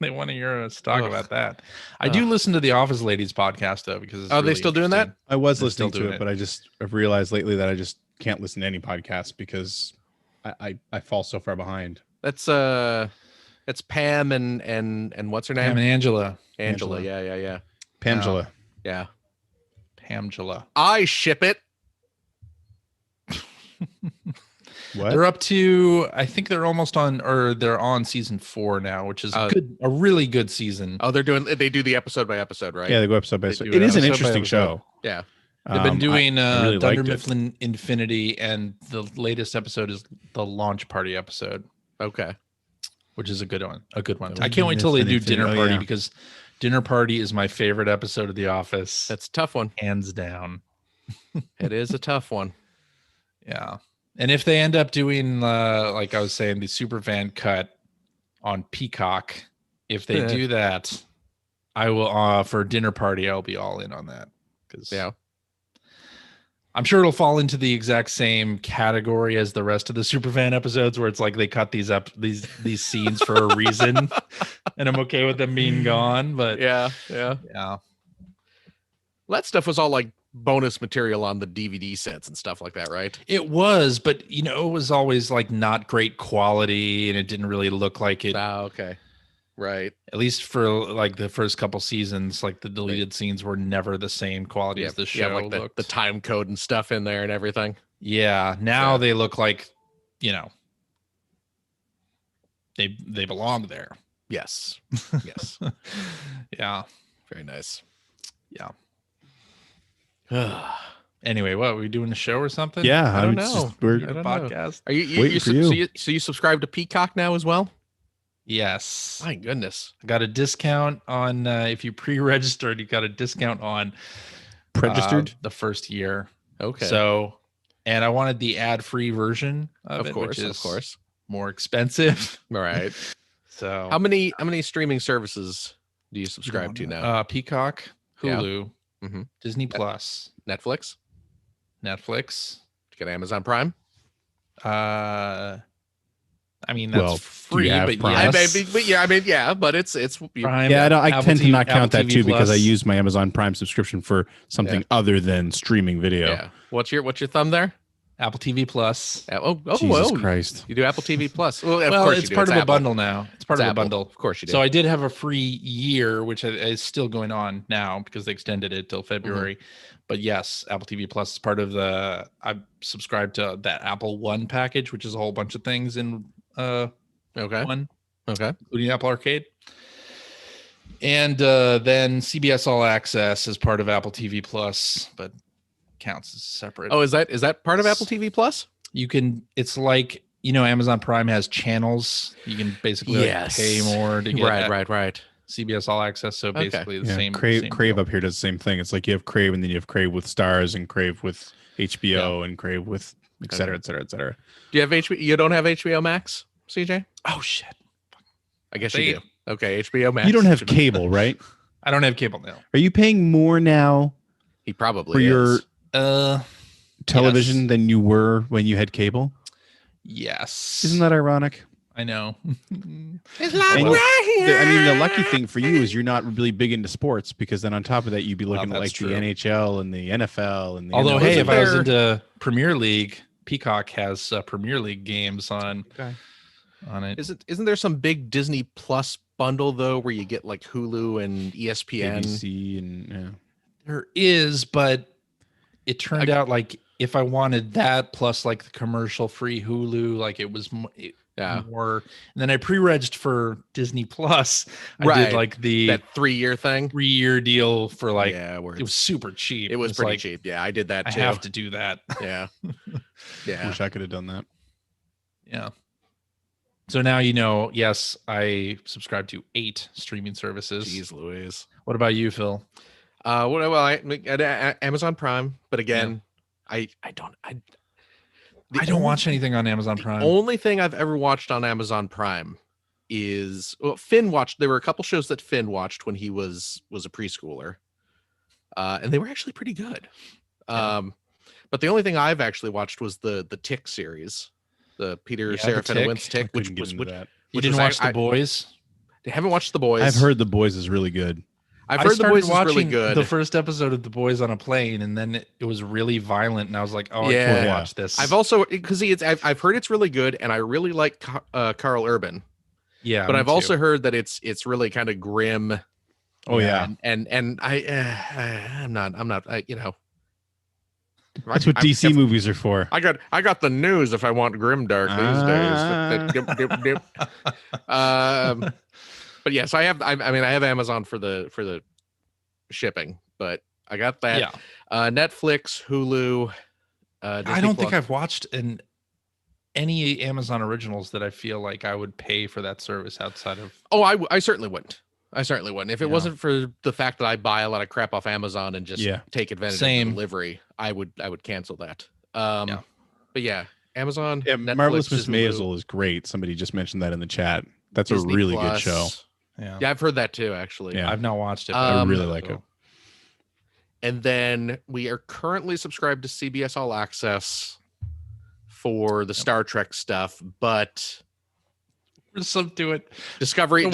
They want to hear us talk about that. I do listen to the Office Ladies podcast though, because it's they still doing that? I was listening to it, but I've realized lately that I just can't listen to any podcast because I fall so far behind. That's it's Pam and what's her name? Pam and Angela. Angela. Yeah. Pamela. Yeah. Pamela. I ship it. What? They're up to, I think they're almost on, or they're on season 4 now, which is a really good season. Oh, they do the episode by episode, right? Yeah, they go episode by episode. It is an interesting show. Yeah. They've been doing really Dunder Mifflin Infinity, and the latest episode is the launch party episode. Okay. Which is a good one. I can't wait till they do Dinner Party, because Dinner Party is my favorite episode of The Office. That's a tough one. Hands down. It is a tough one. Yeah. And if they end up doing, like I was saying, the Superfan cut on Peacock, if they do that, I will, for Dinner Party, I'll be all in on that. Because I'm sure it'll fall into the exact same category as the rest of the Superfan episodes, where it's like they cut these these scenes for a reason, and I'm okay with them being gone. But yeah. That stuff was all like bonus material on the DVD sets and stuff like that, right? It was, but it was always like not great quality, and it didn't really look like it. Oh, okay. Right. At least for like the first couple seasons, like the deleted scenes were never the same quality as the show. Like the time code and stuff in there and everything. Yeah. Now they look like, they belong there. Yes. Yes. Yeah. Very nice. Yeah. Anyway, what are we doing, a show or something? Yeah, I don't know. We're a podcast. Are you so you subscribe to Peacock now as well? Yes. My goodness. I got a discount on if you pre-registered, you got a discount on registered the first year. Okay. So, and I wanted the ad-free version of it, which is more expensive. All right. So how many streaming services do you subscribe to now? Peacock, Hulu, Disney Plus, Netflix. You get Amazon Prime. I mean, that's free, but Prime? but it's Prime. Yeah, I tend to not count that too Plus. because I use my Amazon Prime subscription for something other than streaming video. Yeah. What's your thumb there? Apple TV Plus. Jesus Christ! You do Apple TV Plus. Well, of course it's part of Apple. a bundle now. It's part of a bundle. Of course you do. So I did have a free year, which is still going on now because they extended it till February. But yes, Apple TV Plus is part of the. I subscribed to that Apple One package, which is a whole bunch of things in one, including Apple Arcade. And then CBS All Access is part of Apple TV Plus, but counts as separate. Oh, is that part of Apple TV Plus? You can. It's like Amazon Prime has channels. You can basically pay more to get right. CBS All Access. So basically the same. Crave up here does the same thing. It's like you have Crave, and then you have Crave with Stars, and Crave with HBO, and Crave with et cetera, et cetera, et cetera. Do you have HBO? You don't have HBO Max, CJ? Oh shit! I guess you do. Okay, HBO Max. You don't have cable, right? I don't have cable now. Are you paying more now? He probably for your television than you were when you had cable. Yes. Isn't that ironic? I know. It's like the lucky thing for you is you're not really big into sports, because then on top of that you'd be looking at like the NHL and the NFL and the Although hey, if I was into Premier League, Peacock has Premier League games on it. Isn't there some big Disney Plus bundle though where you get like Hulu and ESPN, ABC and There is, but it turned out like if I wanted that plus like the commercial free Hulu, like it was more. And then I pre-regged for Disney Plus. I did like that 3-year thing, 3-year deal for like it was super cheap. It was pretty cheap. Yeah, I did that too. I have to do that. Yeah. Yeah. Wish I could have done that. Yeah. So now yes, I subscribe to 8 streaming services. Jeez Louise. What about you, Phil? Amazon Prime, but again, I don't watch anything on Amazon Prime. The only thing I've ever watched on Amazon Prime is Finn watched. There were a couple shows that Finn watched when he was a preschooler, and they were actually pretty good. But the only thing I've actually watched was the Tick series, the Peter Serafinowicz Tick, which you didn't watch The Boys. Haven't watched The Boys. I've heard The Boys is really good. I've heard The Boys is really watching good. The first episode of The Boys on a plane, and then it was really violent, and I was like, "Oh, I can't watch this." I've also because I've heard it's really good, and I really like Carl Urban. Yeah, but I've also heard that it's really kind of grim. Oh yeah, and I'm not you know. That's what DC movies are for. I got the news if I want grim dark these days. But yes, I have Amazon for the shipping, but I got that. Yeah. Netflix, Hulu. I don't think I've watched any Amazon originals that I feel like I would pay for that service outside of. Oh, I certainly wouldn't. If it wasn't for the fact that I buy a lot of crap off Amazon and just take advantage of the delivery, I would cancel that. But yeah, Amazon. Yeah, Netflix, Marvelous Miss Maisel is great. Somebody just mentioned that in the chat. That's Disney a really Plus. good show. Yeah, I've heard that too. Actually, Yeah. I've not watched it. But I really like it. And then we are currently subscribed to CBS All Access for the Star Trek stuff, but do it. Discovery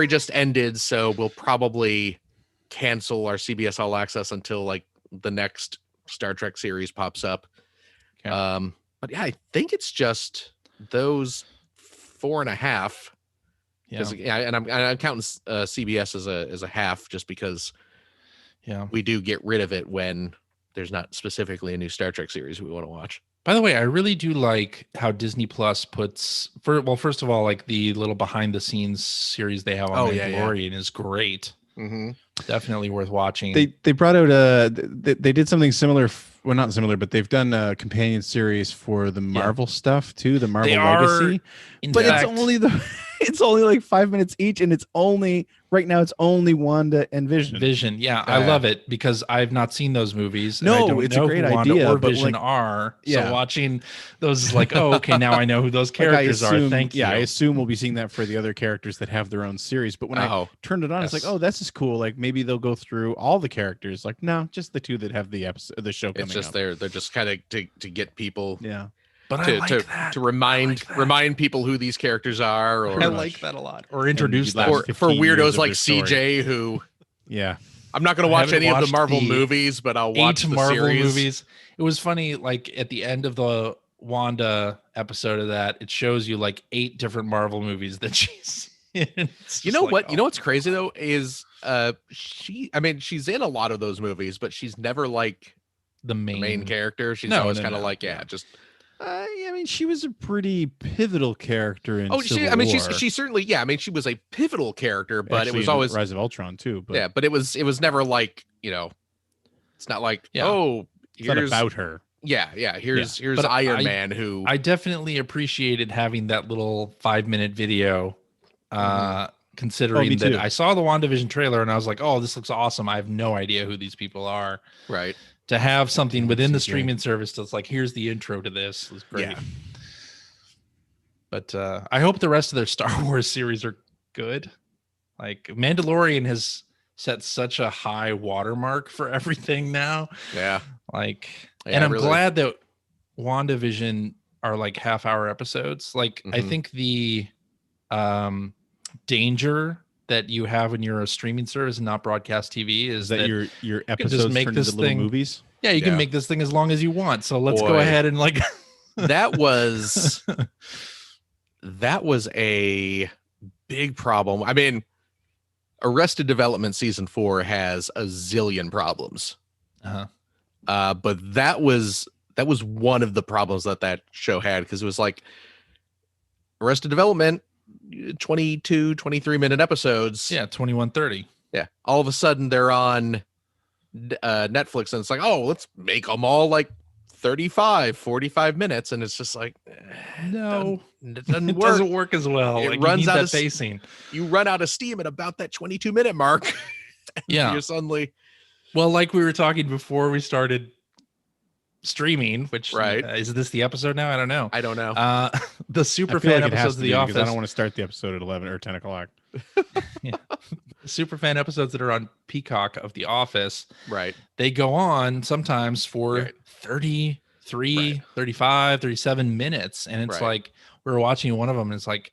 just ended, so we'll probably cancel our CBS All Access until like the next Star Trek series pops up. Okay. But yeah, I think it's just those 4.5. Yeah, and I'm counting CBS as a half just because we do get rid of it when there's not specifically a new Star Trek series we want to watch. By the way, I really do like how Disney Plus puts first of all, like the little behind the scenes series they have on Mandalorian is great. Mm-hmm. Definitely worth watching. They brought out they did something similar. Well, not similar, but they've done a companion series for the Marvel stuff too, the Marvel Legacy. It's only like 5 minutes each, and it's only Wanda and Vision. Yeah, I love it because I've not seen those movies. No, and I don't it's know a great who Wanda idea. or But Vision like, are. yeah. So watching those is like, oh, okay, now I know who those characters are. Thank you. Yeah, I assume we'll be seeing that for the other characters that have their own series. But when I turned it on, it's like, oh, this is cool. Like maybe they'll go through all the characters. Like, no, just the two that have the show coming. It's just they're just kind of to get people. Yeah. But I like that. To remind people who these characters are. Or I like that a lot. Or introduce them. Or for weirdos like CJ who. Yeah. I'm not going to watch any of the Marvel movies, but I'll watch the Marvel series. Movies. It was funny, like at the end of the Wanda episode of that, it shows you like 8 different Marvel movies that she's in. You know what? You know what's crazy though is she's in a lot of those movies, but she's never like the main character. She's always kind of like just. I mean, she was a pretty pivotal character in. Civil War. She certainly. Yeah, I mean, she was a pivotal character, but actually, it was always Rise of Ultron too. But yeah, but it was never like it's not like here's it's not about her. Yeah, here's Iron Man who I definitely appreciated having that little 5-minute video. Considering that I saw the WandaVision trailer and I was like, oh, this looks awesome. I have no idea who these people are. Right. To have something within the streaming service that's like, here's the intro to this is great. Yeah. But I hope the rest of their Star Wars series are good. Like Mandalorian has set such a high watermark for everything now. Yeah. Like, and I'm glad that WandaVision are like half-hour episodes. Like, I think the danger that you have when you're a streaming service and not broadcast TV is that your episodes just make this little movies. Yeah, you can make this thing as long as you want. So let's go ahead and like that was a big problem. I mean, Arrested Development season 4 has a zillion problems. But that was one of the problems that show had, because it was like Arrested Development 22-23 minute episodes. 21-30. All of a sudden they're on Netflix and it's like, oh, let's make them all like 35-45 minutes, and it's just like no, it doesn't work. Doesn't work as well. It like, runs out of pacing. You run out of steam at about that 22-minute mark. You're suddenly like we were talking before we started streaming, which is this the episode now? I don't know. The Superfan episodes of The Office. I don't want to start the episode at 11 or 10 o'clock. Superfan episodes that are on Peacock of The Office, they go on sometimes for 33, 35, 37 minutes, and it's like we were watching one of them and it's like,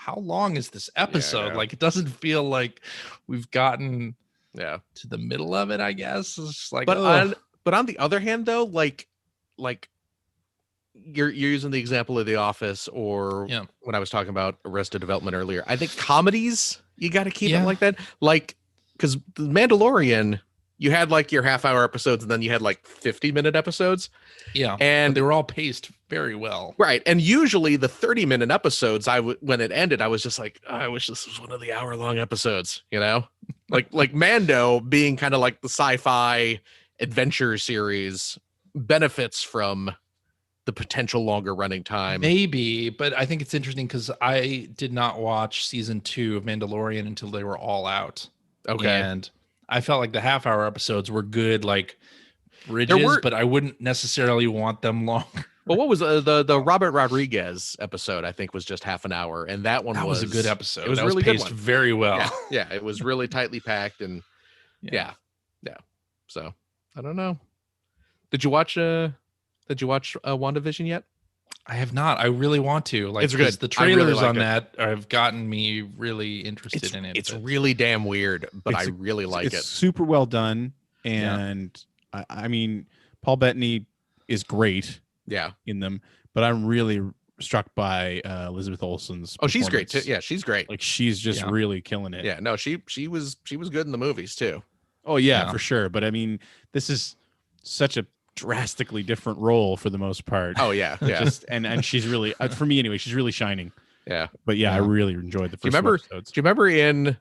how long is this episode? Yeah. Like, it doesn't feel like we've gotten to the middle of it, I guess. It's just like, but on the other hand, though, like you're using the example of The Office, or when I was talking about Arrested Development earlier, I think comedies, you got to keep it like that. Like, because The Mandalorian, you had like your half-hour episodes, and then you had like 50-minute episodes. Yeah, and they were all paced very well. Right. And usually the 30-minute episodes, when it ended, I was just like, I wish this was one of the hour-long episodes, you know? like Mando being kind of like the sci-fi adventure series benefits from the potential longer running time. Maybe, but I think it's interesting because I did not watch season 2 of Mandalorian until they were all out. Okay. And I felt like the half-hour episodes were good, like bridges, but I wouldn't necessarily want them longer. Well, what was the Robert Rodriguez episode? I think was just half an hour, and that was a good episode. It was that really paced good one. Very well. Yeah, it was really tightly packed, and yeah. So I don't know. Did you watch WandaVision yet? I have not. I really want to. Like, it's good. The trailers on that have gotten me really interested in it. It's really damn weird, but I really like it. It's super well done, and I mean, Paul Bettany is great. In them, but I'm really struck by Elizabeth Olsen's. Oh, she's great too. Yeah, she's great. Like, she's just really killing it. Yeah, no, she was good in the movies too. Oh yeah, for sure. But I mean, this is such a drastically different role for the most part. Oh yeah, Just and she's really, for me anyway, she's really shining. Yeah, but I really enjoyed the first episodes. Do you remember in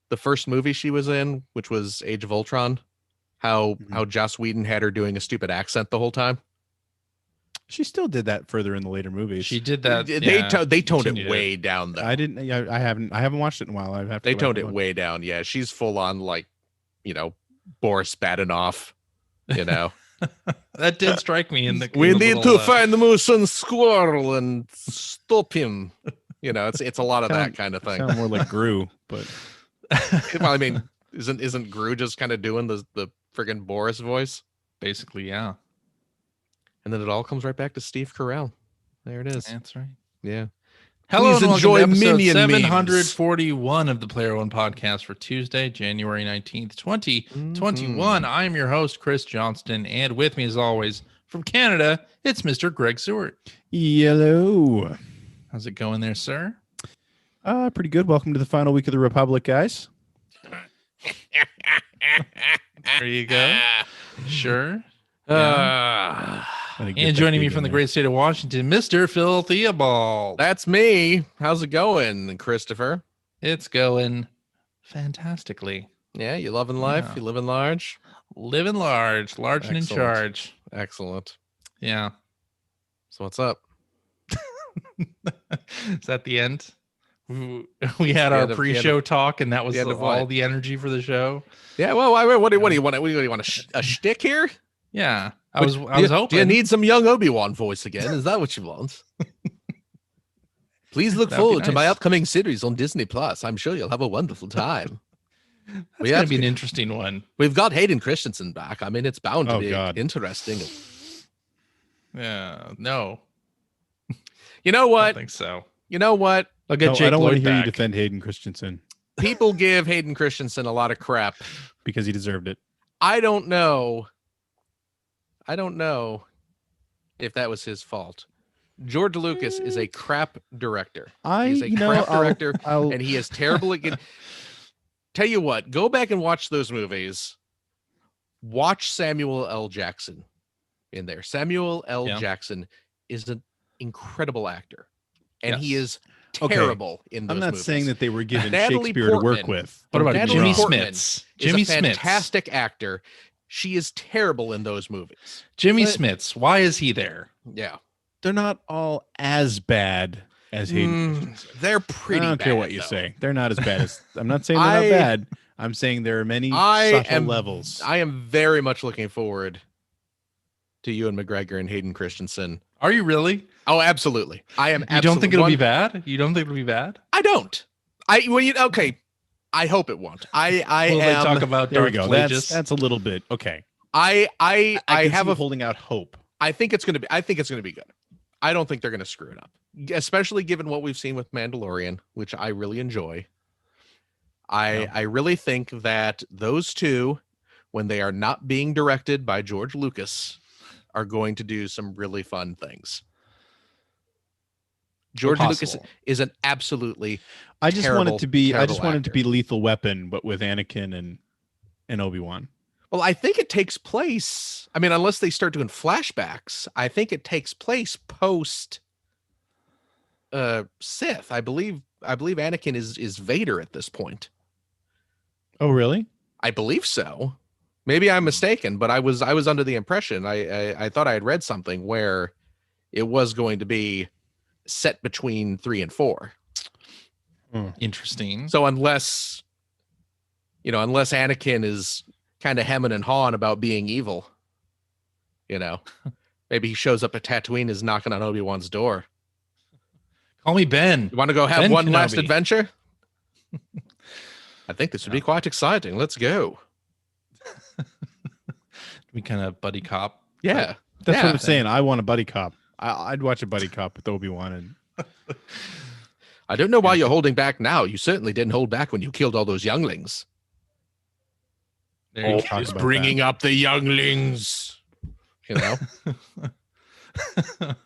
the first movie she was in, which was Age of Ultron, how Joss Whedon had her doing a stupid accent the whole time? She still did that further in the later movies. She did that. They toned it way down though. I didn't. I haven't watched it in a while. They toned it way down. Yeah, she's full on like, Boris Badenoff. That did strike me in the. We need to find the moose and squirrel and stop him. It's a lot of that kind of thing. Sound more like Gru, but well, I mean, isn't Gru just kind of doing the friggin' Boris voice? Basically, yeah. And then it all comes right back to Steve Carell. There it is. That's right. Yeah. Hello, please and enjoy welcome to episode Minion 741 of the Player One podcast for Tuesday, January 19th, 2021. I am your host, Chris Johnston, and with me, as always, from Canada, it's Mr. Greg Seward. Hello. How's it going there, sir? Pretty good. Welcome to the final week of the Republic, guys. There you go. Sure. And joining me from the great state of Washington, Mr. Phil Theobald. That's me. How's it going, Christopher? It's going fantastically. Yeah, you loving life? You living large? Living large and in charge. Excellent. Yeah. So what's up? Is that the end? We had our pre-show talk, and that was all the energy for the show. Yeah. Well, what do you want? What do you want? A shtick here? Yeah. I was hoping. Do you need some young Obi-Wan voice again? Is that what you want? Please look forward to my upcoming series on Disney Plus. I'm sure you'll have a wonderful time. That's going to be an interesting one. We've got Hayden Christensen back. I mean, it's bound to be interesting. Yeah. No. You know what? I don't think so. You know what? I'll get Jake I don't Lloyd want to hear back. you defend Hayden Christensen. People give Hayden Christensen a lot of crap because he deserved it. I don't know if that was his fault. George Lucas is a crap director. He's a crap director, and he is terrible at Tell you what, go back and watch those movies. Watch Samuel L. Jackson in there. Samuel L. Jackson is an incredible actor, and he is terrible in those movies. I'm not saying that they were given Shakespeare to work with. What about Natalie Jimmy Portman Smits? Jimmy Smits, fantastic actor. She is terrible in those movies. Jimmy Smits, why is he there? Yeah. They're not all as bad as Hayden Christensen. They're pretty bad. I don't care what you say. They're not as bad as... I'm not saying they're not bad. I'm saying there are many subtle levels. I am very much looking forward to Ewan McGregor and Hayden Christensen. Are you really? Oh, absolutely. I am. You don't think it'll be bad? You don't think it'll be bad? I don't. Okay. I hope it won't. Will they talk about there we go. Plagueis? That's a little bit okay. I have holding out hope. I think it's gonna be good. I don't think they're going to screw it up, especially given what we've seen with Mandalorian, which I really enjoy. I really think that those two, when they are not being directed by George Lucas, are going to do some really fun things. George Lucas is an absolutely I just want it to be Lethal Weapon, but with Anakin and Obi-Wan. Well, I think it takes place. I mean, unless they start doing flashbacks, I think it takes place post Sith. I believe Anakin is Vader at this point. Oh, really? I believe so. Maybe I'm mistaken, but I was under the impression I thought I had read something where it was going to be set between 3 and 4. Interesting. So unless Anakin is kind of hemming and hawing about being evil, maybe he shows up at Tatooine, is knocking on Obi-Wan's door. Call me Ben. You want to go have Ben one Kenobi. last adventure? I think this would be quite exciting. Let's go. We kind of buddy cop. Yeah. That's what I'm saying. I want a buddy cop. I'd watch a buddy cop with Obi-Wan. I don't know why you're holding back now. You certainly didn't hold back when you killed all those younglings. He's bringing up the younglings.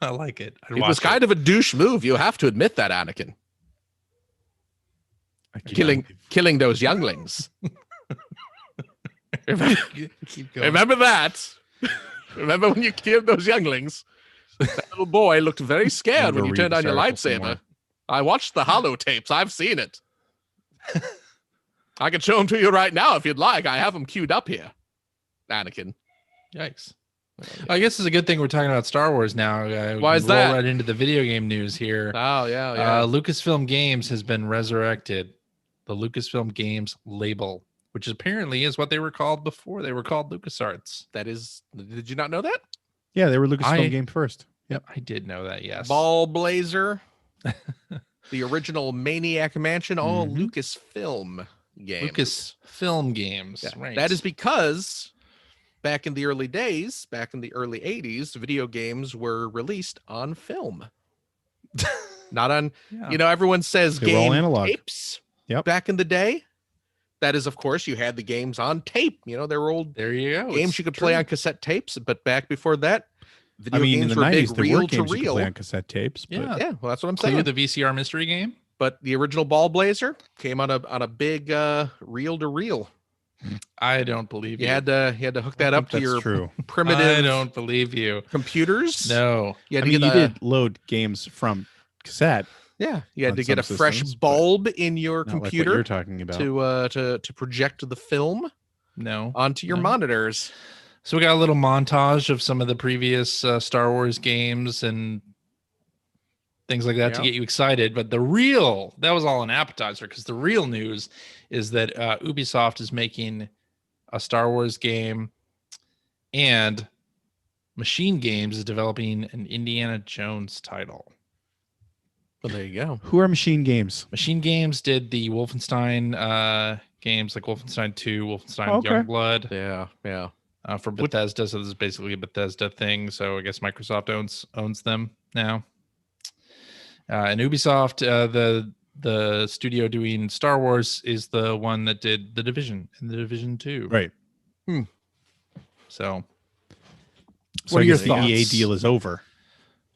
I like it. It was kind of a douche move. You have to admit that, Anakin. Killing those younglings. Remember that. Remember when you killed those younglings? That little boy looked very scared when you turned on your lightsaber. I watched the holo tapes. I've seen it. I can show them to you right now if you'd like. I have them queued up here. Anakin. Yikes. I guess it's a good thing we're talking about Star Wars now. Why is that? Roll right into the video game news here. Oh, yeah. Lucasfilm Games has been resurrected. The Lucasfilm Games label, which apparently is what they were called before they were called LucasArts. Did you not know that? Yeah, they were Lucasfilm Games first. Yep. I did know that, yes. Ball Blazer, the original Maniac Mansion, all Lucasfilm games. Lucasfilm Games, yeah. Right. That is because back in the early days, back in the early 80s, video games were released on film. Not on, everyone says they game analog tapes. Yep. Back in the day. That is, of course, you had the games on tape. There were old games you could play on cassette tapes. But back before that, video games were 90s, big reel to reel. Play on cassette tapes. Yeah, well, that's what I'm saying. The VCR mystery game. But the original Ball Blazer came on a big reel to reel. I don't believe you. You had to hook that up to your primitive. I don't believe you. Computers. No, you did load games from cassette. Yeah, you had to get a fresh bulb in your computer. Like you're talking about to project the film. No, onto your monitors. So we got a little montage of some of the previous Star Wars games and things like that to get you excited. But that was all an appetizer, because the real news is that Ubisoft is making a Star Wars game, and Machine Games is developing an Indiana Jones title. Well, there you go. Who are Machine Games? Machine Games did the Wolfenstein games, like Wolfenstein 2, Wolfenstein Youngblood. Yeah. For Bethesda, so this is basically a Bethesda thing. So I guess Microsoft owns them now. And Ubisoft, the studio doing Star Wars, is the one that did The Division and The Division 2. Right. So what are your thoughts? The EA deal is over.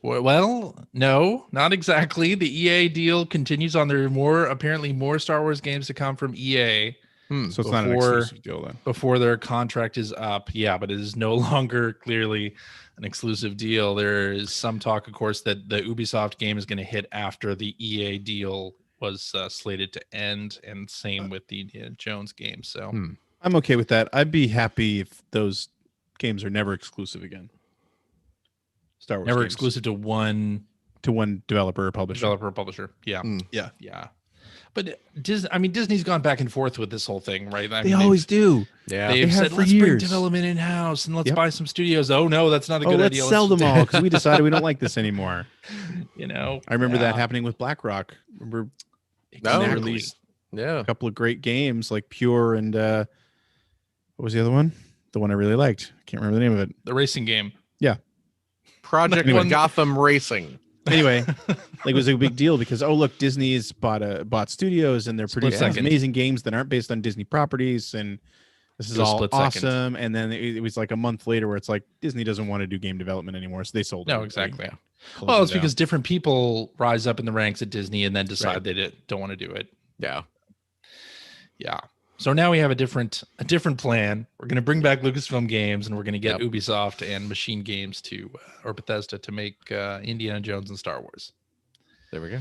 Well, no, not exactly. The EA deal continues on. There are apparently more Star Wars games to come from EA. So it's not an exclusive deal then. Before their contract is up. Yeah, but it is no longer clearly an exclusive deal. There is some talk, of course, that the Ubisoft game is going to hit after the EA deal was slated to end, and same with the Indiana Jones game. So I'm okay with that. I'd be happy if those games are never exclusive again. Star Wars never games. Exclusive to one developer or publisher. Yeah. Yeah. But Disney's gone back and forth with this whole thing, right? They always do. Yeah, they've said, let's bring development in house and let's buy some studios. Oh no, that's not a good idea. Let's sell them all because we decided we don't like this anymore. I remember that happening with BlackRock. Remember, they released a couple of great games like Pure and what was the other one? The one I really liked. I can't remember the name of it. The racing game. Yeah. Project Gotham Racing. Anyway, like it was a big deal because look, Disney's bought studios and they're producing these amazing games that aren't based on Disney properties, and this is all awesome. And then it was like a month later where it's like Disney doesn't want to do game development anymore, so they sold it. No, exactly. Well, it's because different people rise up in the ranks at Disney and then decide they don't want to do it. Yeah. So now we have a different plan. We're going to bring back Lucasfilm games, and we're going to get Ubisoft and Machine Games or Bethesda to make Indiana Jones and Star Wars. There we go.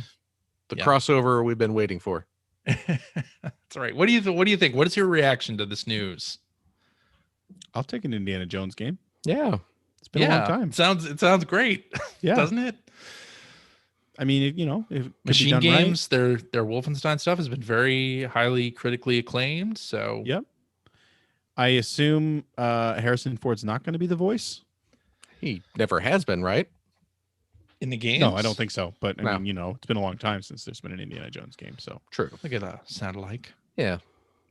The crossover we've been waiting for. That's right. What do you think? What is your reaction to this news? I'll take an Indiana Jones game. Yeah, it's been a long time. It sounds great. Yeah, doesn't it? I mean, if Machine Games, their Wolfenstein stuff has been very highly critically acclaimed. So, yep. I assume Harrison Ford's not going to be the voice. He never has been, right? In the game? No, I don't think so. But I mean, it's been a long time since there's been an Indiana Jones game. So true. Look at that. Sound alike. Yeah.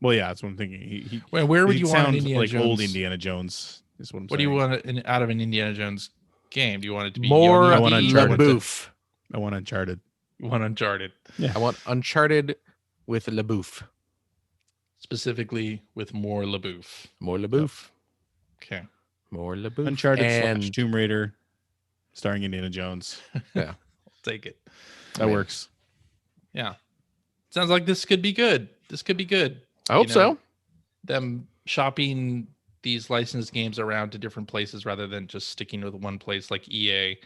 Well, yeah, that's what I'm thinking. Where would you want Indiana like Jones? old Indiana Jones? Is what I'm saying. What do you want out of an Indiana Jones game? Do you want it to be more LaBouffe? I want Uncharted. You want Uncharted? Yeah. I want Uncharted with LaBouffe. Specifically with more LaBouffe. More LaBouffe. Okay. More LaBouffe. Uncharted / Tomb Raider, starring Indiana Jones. Yeah. I'll take it. That works. Yeah. Sounds like this could be good. I hope so. Them shopping these licensed games around to different places rather than just sticking with one place like EA.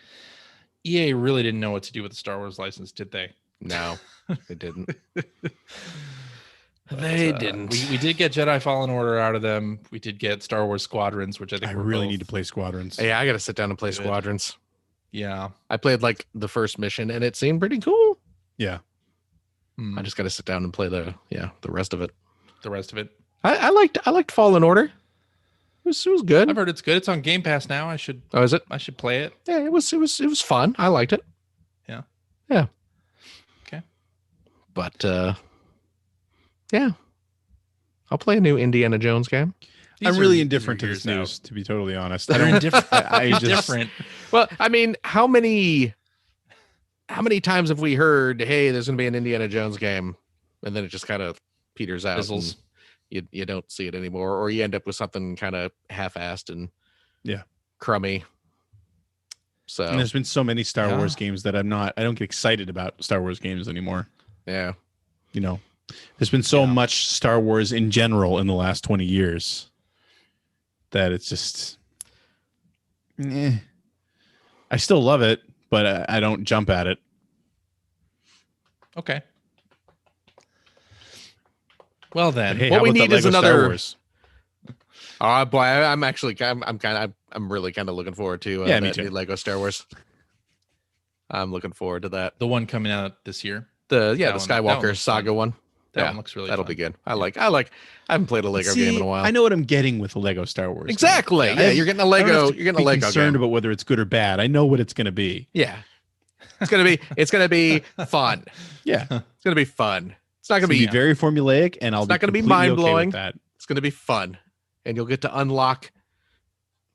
EA really didn't know what to do with the Star Wars license, did they? No, they didn't. They didn't. We did get Jedi Fallen Order out of them. We did get Star Wars Squadrons, which I think I really need to play Squadrons. Yeah, I got to sit down and play Squadrons. Yeah. I played like the first mission and it seemed pretty cool. Yeah. I just got to sit down and play the rest of it. The rest of it. I liked Fallen Order. It was good. I've heard it's good. It's on Game Pass now. I should. Oh, is it? I should play it. Yeah, it was fun. I liked it. Yeah. Yeah. Okay. But yeah, I'll play a new Indiana Jones game. I'm really indifferent to this news, to be totally honest. They're indifferent. I just different. Well, I mean, how many times have we heard, "Hey, there's going to be an Indiana Jones game," and then it just kind of peters out. Fizzles. You don't see it anymore, or you end up with something kind of half-assed and crummy. So and there's been so many Star Wars games that I don't get excited about Star Wars games anymore. Yeah. There's been so much Star Wars in general in the last 20 years that it's just I still love it, but I don't jump at it. Okay. Well then, what we need is another. Boy, I'm really kind of looking forward to me too. Lego Star Wars. I'm looking forward to that. The one coming out this year. The Skywalker Saga one. That one looks really. That'll fun. be good. I haven't played a Lego game in a while. I know what I'm getting with the Lego Star Wars. Exactly. Yeah, you're getting a Lego. You're getting a Lego. Concerned about whether it's good or bad. I know what it's going to be. Yeah. It's gonna be fun. Yeah. It's gonna be fun. It's not gonna be very formulaic, and it's not gonna be mind blowing. It's gonna be fun, and you'll get to unlock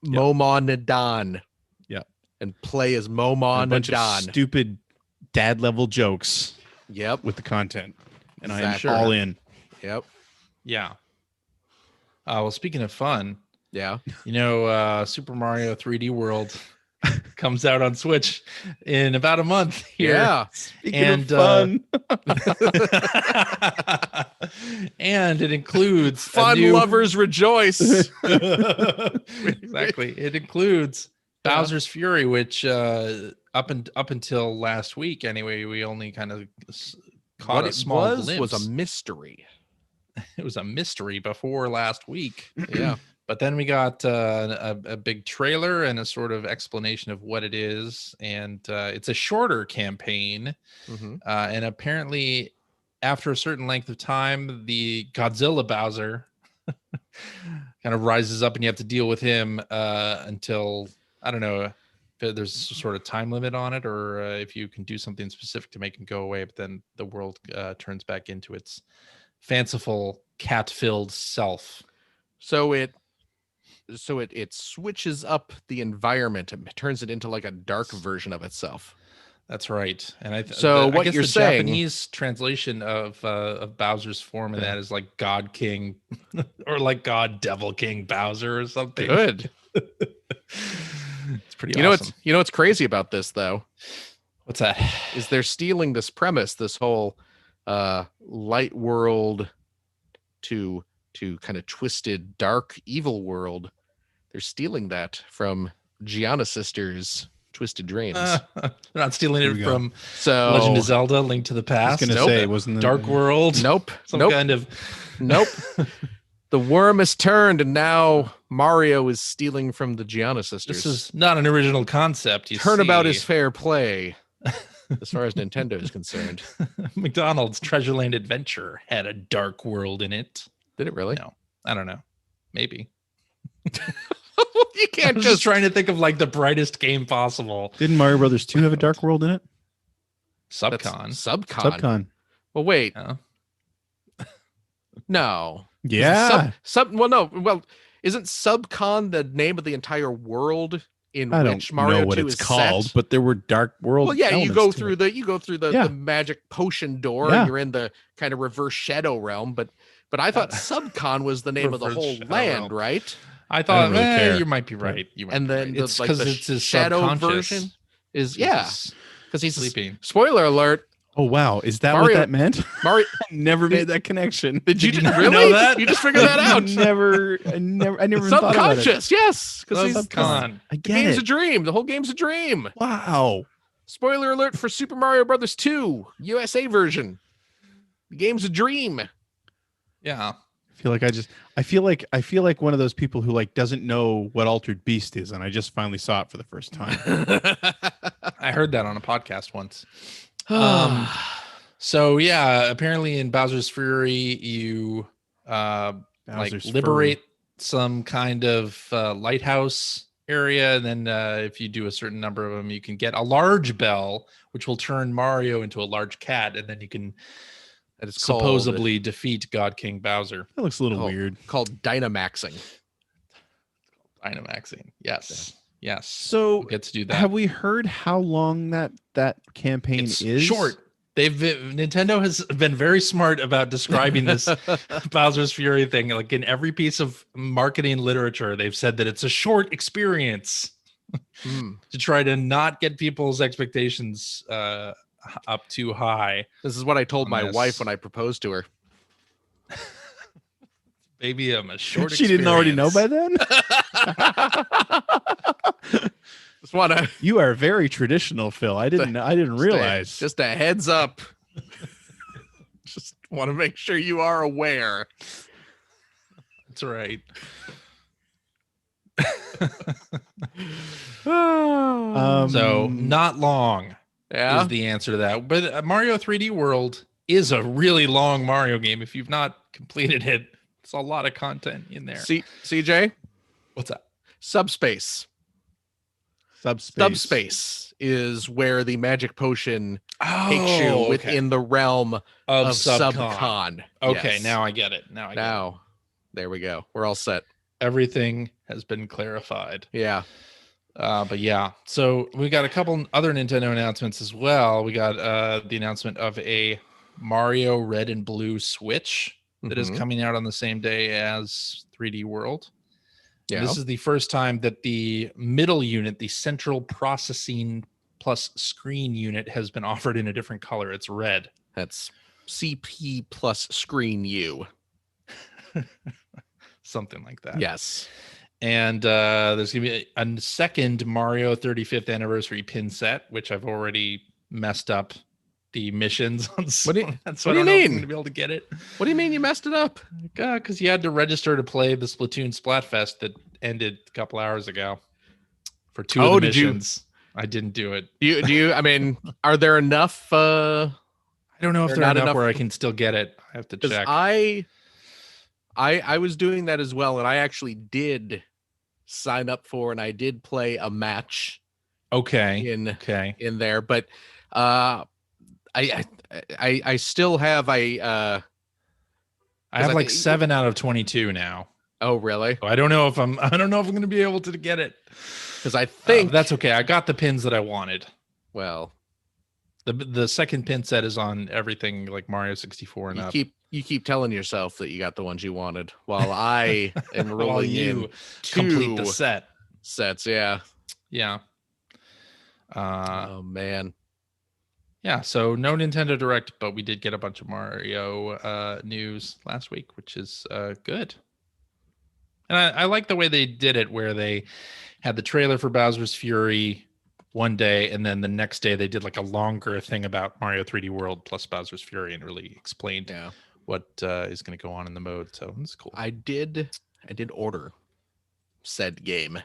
Momon Nadan. Yeah, and play as Momon and a bunch Nadan. Of stupid dad level jokes. Yep, with the content, and exactly. I'm all in. Yep. Yeah. Well, speaking of fun, Super Mario 3D World comes out on Switch in about a month here. Yeah. Speaking of fun. And it includes fun lovers rejoice. Exactly. It includes Bowser's Fury, which up until last week anyway, we only kind of caught a small glimpse. Was a mystery. It was a mystery before last week. Yeah. But then we got a big trailer and a sort of explanation of what it is. And it's a shorter campaign. Mm-hmm. And apparently, after a certain length of time, the Godzilla Bowser kind of rises up and you have to deal with him until, I don't know, if there's a sort of time limit on it or if you can do something specific to make him go away. But then the world turns back into its fanciful cat-filled self. So it it switches up the environment and turns it into like a dark version of itself. That's right. And I guess you're the saying, Japanese translation of Bowser's form in that is like God King or like God Devil King Bowser or something. Good. It's pretty awesome. You know what's crazy about this though? What's that? Is they're stealing this premise, this whole light world to kind of twisted dark evil world. They're stealing that from Gianna Sisters' Twisted Dreams. They're not stealing it from so Legend of Zelda: Link to the Past. I was gonna say, wasn't Dark World? Nope. Kind of. Nope. The worm has turned, and now Mario is stealing from the Gianna Sisters. This is not an original concept. Turnabout is fair play, as far as Nintendo is concerned. McDonald's Treasureland Adventure had a dark world in it. Did it really? No, I don't know. Maybe. You can't I'm just trying to think of like the brightest game possible. Didn't Mario Brothers 2 have a dark world in it? Subcon. Well, wait. No. Yeah. Well, isn't Subcon the name of the entire world in which Mario 2 is called? set? But there were dark world. Well, yeah, you go through the magic potion door. Yeah. You're in the kind of reverse shadow realm, but I thought Subcon was the name of the whole land, right? I thought really you might be right. And then it's because it's his shadow version is because he's sleeping. Spoiler alert. Oh wow, is that what that meant? Mario never made that connection. Did you really know that? You just figured that out? I never even thought about it. Subconscious, yes, because he's Subcon. I the get game's it. a dream. The whole game's a dream. Wow. Spoiler alert for Super Mario Brothers 2 USA version. The game's a dream. Yeah. I feel like one of those people who like doesn't know what Altered Beast is, and I just finally saw it for the first time. I heard that on a podcast once. So yeah, apparently in Bowser's Fury, you liberate some kind of lighthouse area, and then if you do a certain number of them, you can get a large bell, which will turn Mario into a large cat, and then you can supposedly defeat God King Bowser. That looks a little weird. Called Dynamaxing. Dynamaxing, yes. Yes. So we'll get to do that. Have we heard how long that campaign is? Short. Nintendo has been very smart about describing this Bowser's Fury thing. Like in every piece of marketing literature, they've said that it's a short experience to try to not get people's expectations up too high. This is what I told my wife when I proposed to her. Baby, I'm a short She didn't already know by then? You are very traditional, Phil. I didn't realize. Just a heads up. Just want to make sure you are aware. That's right. So not long is the answer to that. But Mario 3D World is a really long Mario game. If you've not completed it, it's a lot of content in there. CJ? What's that? Subspace is where the magic potion takes you within the realm of Subcon. Okay, yes. Now I get it. There we go. We're all set. Everything has been clarified. Yeah. But yeah, so we got a couple other Nintendo announcements as well. We got the announcement of a Mario Red and Blue Switch that is coming out on the same day as 3D World. Yeah. This is the first time that the middle unit, the central processing plus screen unit, has been offered in a different color. It's red. That's CP plus screen U. Something like that. Yes. And there's going to be a second Mario 35th anniversary pin set, which I've already messed up the missions on. What do you mean? I'm going to be able to get it. What do you mean you messed it up? Because you had to register to play the Splatoon Splatfest that ended a couple hours ago for two of the missions. I didn't do it. Do you? I mean, are there enough? I don't know if there are enough where I can still get it. I have to check. I was doing that as well, and I actually did sign up for, and I did play a match. In there, but I still have I have like 7 out of 22 now. Oh, really? I don't know if I'm going to be able to get it. Because I think that's okay. I got the pins that I wanted. Well, the second pin set is on everything like Mario 64 and up. You keep telling yourself that you got the ones you wanted, while I am rolling in complete the sets. Yeah. Oh man. Yeah, so no Nintendo Direct, but we did get a bunch of Mario news last week, which is good. And I like the way they did it, where they had the trailer for Bowser's Fury one day, and then the next day they did like a longer thing about Mario 3D World plus Bowser's Fury, and really explained what is going to go on in the mode. So it's cool. I did order said game.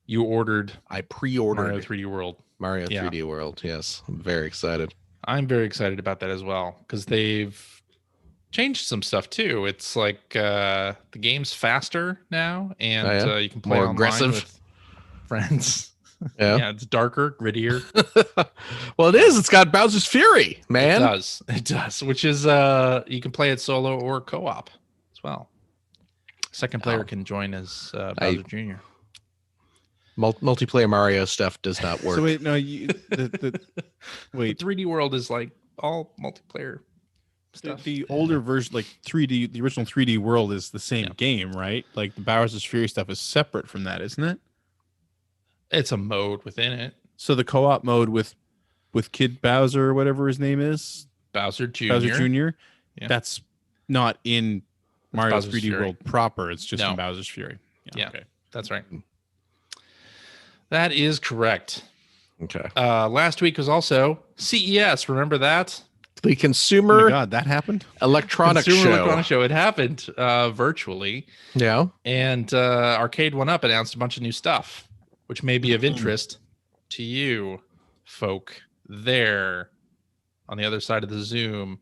You ordered? I pre-ordered Mario 3D World. Mario 3D World. Yes, I'm very excited. I'm very excited about that as well, because they've changed some stuff too. It's like the game's faster now, and you can play more online aggressive with friends. Yeah, it's darker, grittier. Well, it is. It's got Bowser's Fury, man. It does. Which is you can play it solo or co-op as well. Second player can join as Bowser Jr. Multiplayer Mario stuff does not work. So wait, no, wait. 3D World is like all multiplayer stuff. The older version, like 3D, the original 3D World is the same game, right? Like the Bowser's Fury stuff is separate from that, isn't it? It's a mode within it. So the co-op mode with Kid Bowser or whatever his name is, Bowser Jr. That's not in Mario 3D Fury. World proper. It's just in Bowser's Fury. Yeah, okay. That's right. That is correct. Okay. Last week was also CES. Remember that? The Consumer Oh my God, that happened? Electronics Show. It happened virtually. Yeah. And Arcade 1UP announced a bunch of new stuff, which may be of interest to you folk there on the other side of the Zoom.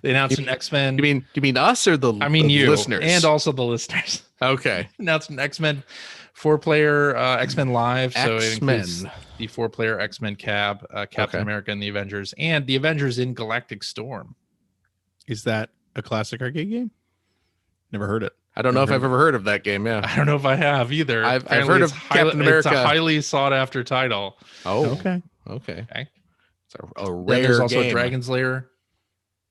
They announced an X-Men. You mean us or the you listeners? And also the listeners. Okay. Announced an X-Men 4-player X-Men Live. So it X-Men. includes the 4-player X-Men cab, Captain America and the Avengers, and the Avengers in Galactic Storm. Is that a classic arcade game? Never heard it. I don't know if I've ever heard of that game. Yeah. I don't know if I have either. I've heard of Captain America. It's a highly sought after title. Oh, okay. It's a rare Then there's also game. Dragon's Lair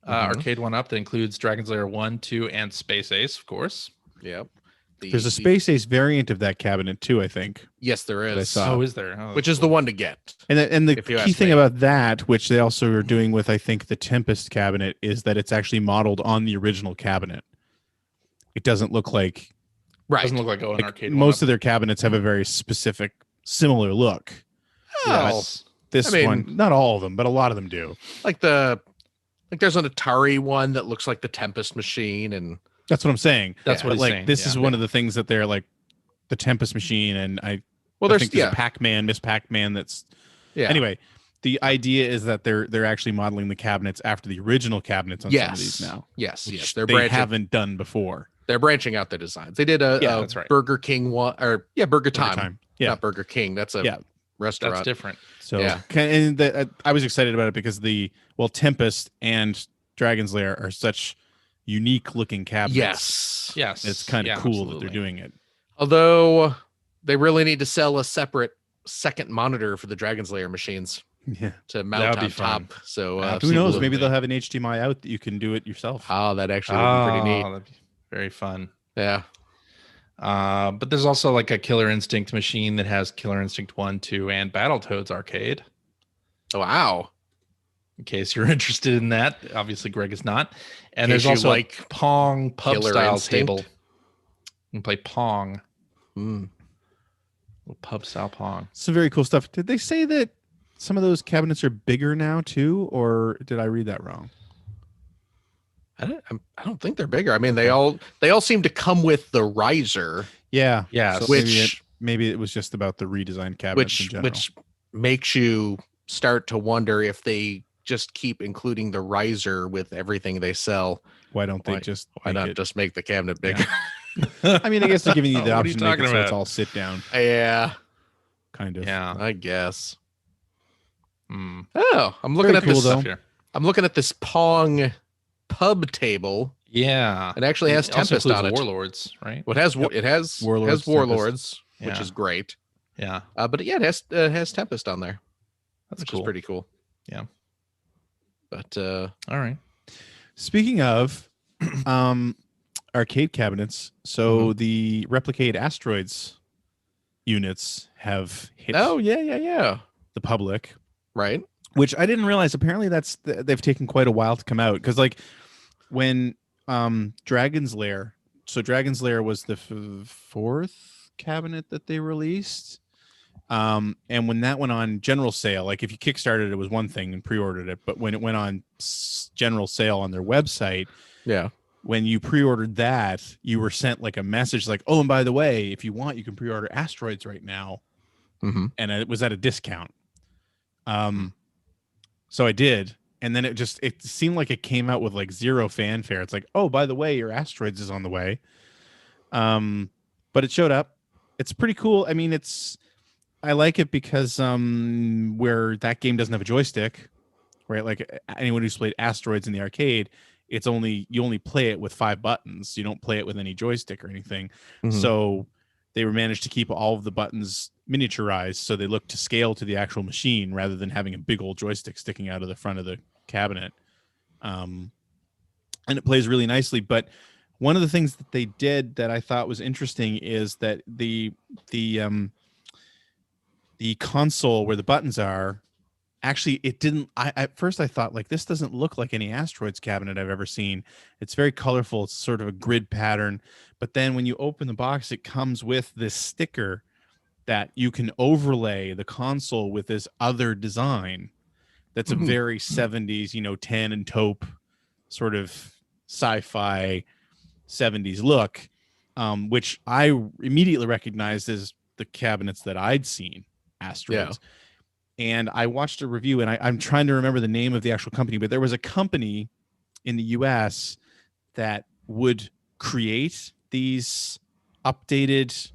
Arcade 1UP that includes Dragon's Lair 1, 2, and Space Ace, of course. Yep. There's a Space Ace variant of that cabinet too, I think. Yes, there is. Oh, is there? Oh, which is the one to get. And the key thing about that, which they also are doing with, I think, the Tempest cabinet, is that it's actually modeled on the original cabinet. It doesn't look like doesn't look like an arcade. Most of their cabinets have a very specific, similar look. Oh, this one, not all of them, but a lot of them do. Like there's an Atari one that looks like the Tempest machine, and that's what I'm saying. That's what like saying. This is one of the things that they're like the Tempest machine, and I think there's Pac-Man, Miss Pac-Man. That's Anyway, the idea is that they're actually modeling the cabinets after the original cabinets on some of these now. Yes, they haven't done before. They're branching out their designs. They did a Burger King one, or Burger Time. Yeah, not Burger King. That's a restaurant. That's different. So and I was excited about it because Tempest and Dragon's Lair are such unique looking cabinets. Yes. It's kind of cool that they're doing it. Although they really need to sell a separate second monitor for the Dragon's Lair machines. Yeah. To mount on top. So who knows? Maybe they'll have an HDMI out that you can do it yourself. Oh, that actually would be pretty neat. That'd be very fun. Yeah. But there's also like a Killer Instinct machine that has Killer Instinct 1, 2, and Battletoads arcade. Oh, wow. In case you're interested in that. Obviously, Greg is not. And there's also like Pong pub-style table. You can play Pong. Pub-style Pong. Some very cool stuff. Did they say that some of those cabinets are bigger now, too? Or did I read that wrong? I don't think they're bigger. I mean, they all seem to come with the riser. Yeah. Yeah. So maybe it was just about the redesigned cabinets in general. Which makes you start to wonder if they just keep including the riser with everything they sell. Why don't they just make the cabinet bigger? Yeah. I mean, I guess they're giving you the option to make it so it's all sit down. Yeah. Kind of. Yeah. I guess. Oh, I'm looking at this stuff here. I'm looking at this Pong pub table. Yeah. It actually has Tempest on it. Warlords, right? Well, it has Warlords, which is great. Yeah. But yeah, it has Tempest on there. That's which cool. is pretty cool. Yeah. But all right. Speaking of arcade cabinets, so the Replicate Asteroids units have hit the public, right? Which I didn't realize. Apparently they've taken quite a while to come out, because like when Dragon's Lair was the fourth cabinet that they released, and when that went on general sale, like if you kickstarted it was one thing and pre-ordered it, but when it went on general sale on their website, when you pre-ordered that, you were sent like a message like, oh, and by the way, if you want, you can pre-order Asteroids right now, and it was at a discount. So I did, and then it seemed like it came out with like zero fanfare. It's like, oh, by the way, your Asteroids is on the way. But it showed up. It's pretty cool. I mean, I like it because where that game doesn't have a joystick, right? Like anyone who's played Asteroids in the arcade, you only play it with 5 buttons. You don't play it with any joystick or anything. So they managed to keep all of the buttons miniaturized, so they look to scale to the actual machine rather than having a big old joystick sticking out of the front of the cabinet. And it plays really nicely. But one of the things that they did that I thought was interesting is that the console where the buttons are, actually it didn't, at first I thought like, this doesn't look like any Asteroids cabinet I've ever seen. It's very colorful. It's sort of a grid pattern. But then when you open the box, it comes with this sticker that you can overlay the console with this other design. That's a very 70s, tan and taupe sort of sci-fi 70s look, which I immediately recognized as the cabinets that I'd seen, Asteroids. And I watched a review, and I'm trying to remember the name of the actual company, but there was a company in the US that would create this updated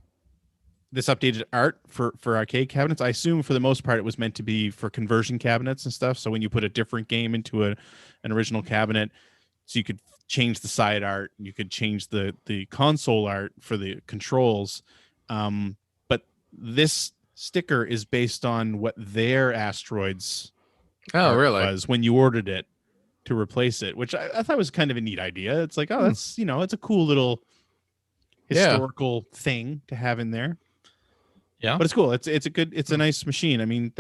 art for arcade cabinets. I assume for the most part it was meant to be for conversion cabinets and stuff. So when you put a different game into an original cabinet, so you could change the side art, you could change the console art for the controls. But this sticker is based on what their Asteroids was when you ordered it to replace it, which I thought was kind of a neat idea. It's like, oh, that's, it's a cool little historical thing to have in there. Yeah, but it's cool. It's a nice machine. I mean,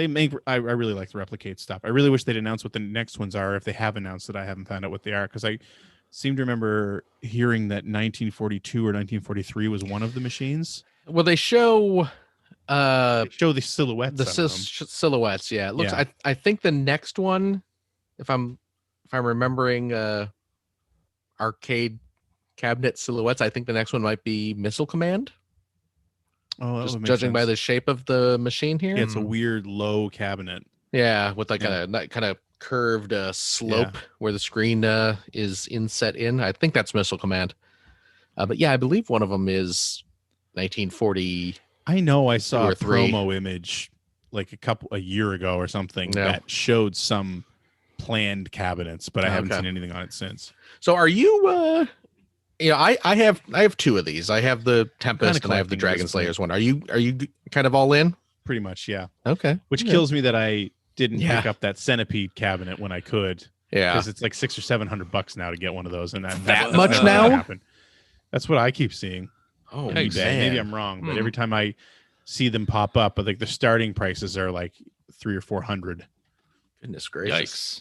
I really like the Replicate stuff. I really wish they'd announce what the next ones are, if they have announced it. I haven't found out what they are, because I seem to remember hearing that 1942 or 1943 was one of the machines. Well, they show the silhouettes. Silhouettes, yeah. It looks. Yeah. I think the next one, if I'm remembering arcade cabinet silhouettes, I think the next one might be Missile Command. Oh, just judging by the shape of the machine here. Yeah, it's a weird low cabinet. Yeah, with like a kind of curved slope where the screen is inset in. I think that's Missile Command. But yeah, I believe one of them is 1940. I know I saw a promo image like a year ago or something that showed some planned cabinets, but I haven't seen anything on it since. So are you I have 2 of these. I have the Tempest and I have the Dragon Slayers one. Are you kind of all in? Pretty much, yeah. Okay. Which kills me that I didn't pick up that Centipede cabinet when I could. Yeah. Because it's like $600 or $700 now to get one of those, and that much now? Happen. That's what I keep seeing. Oh, maybe I'm wrong, but every time I see them pop up, I think the starting prices are like $300 or $400. Goodness gracious!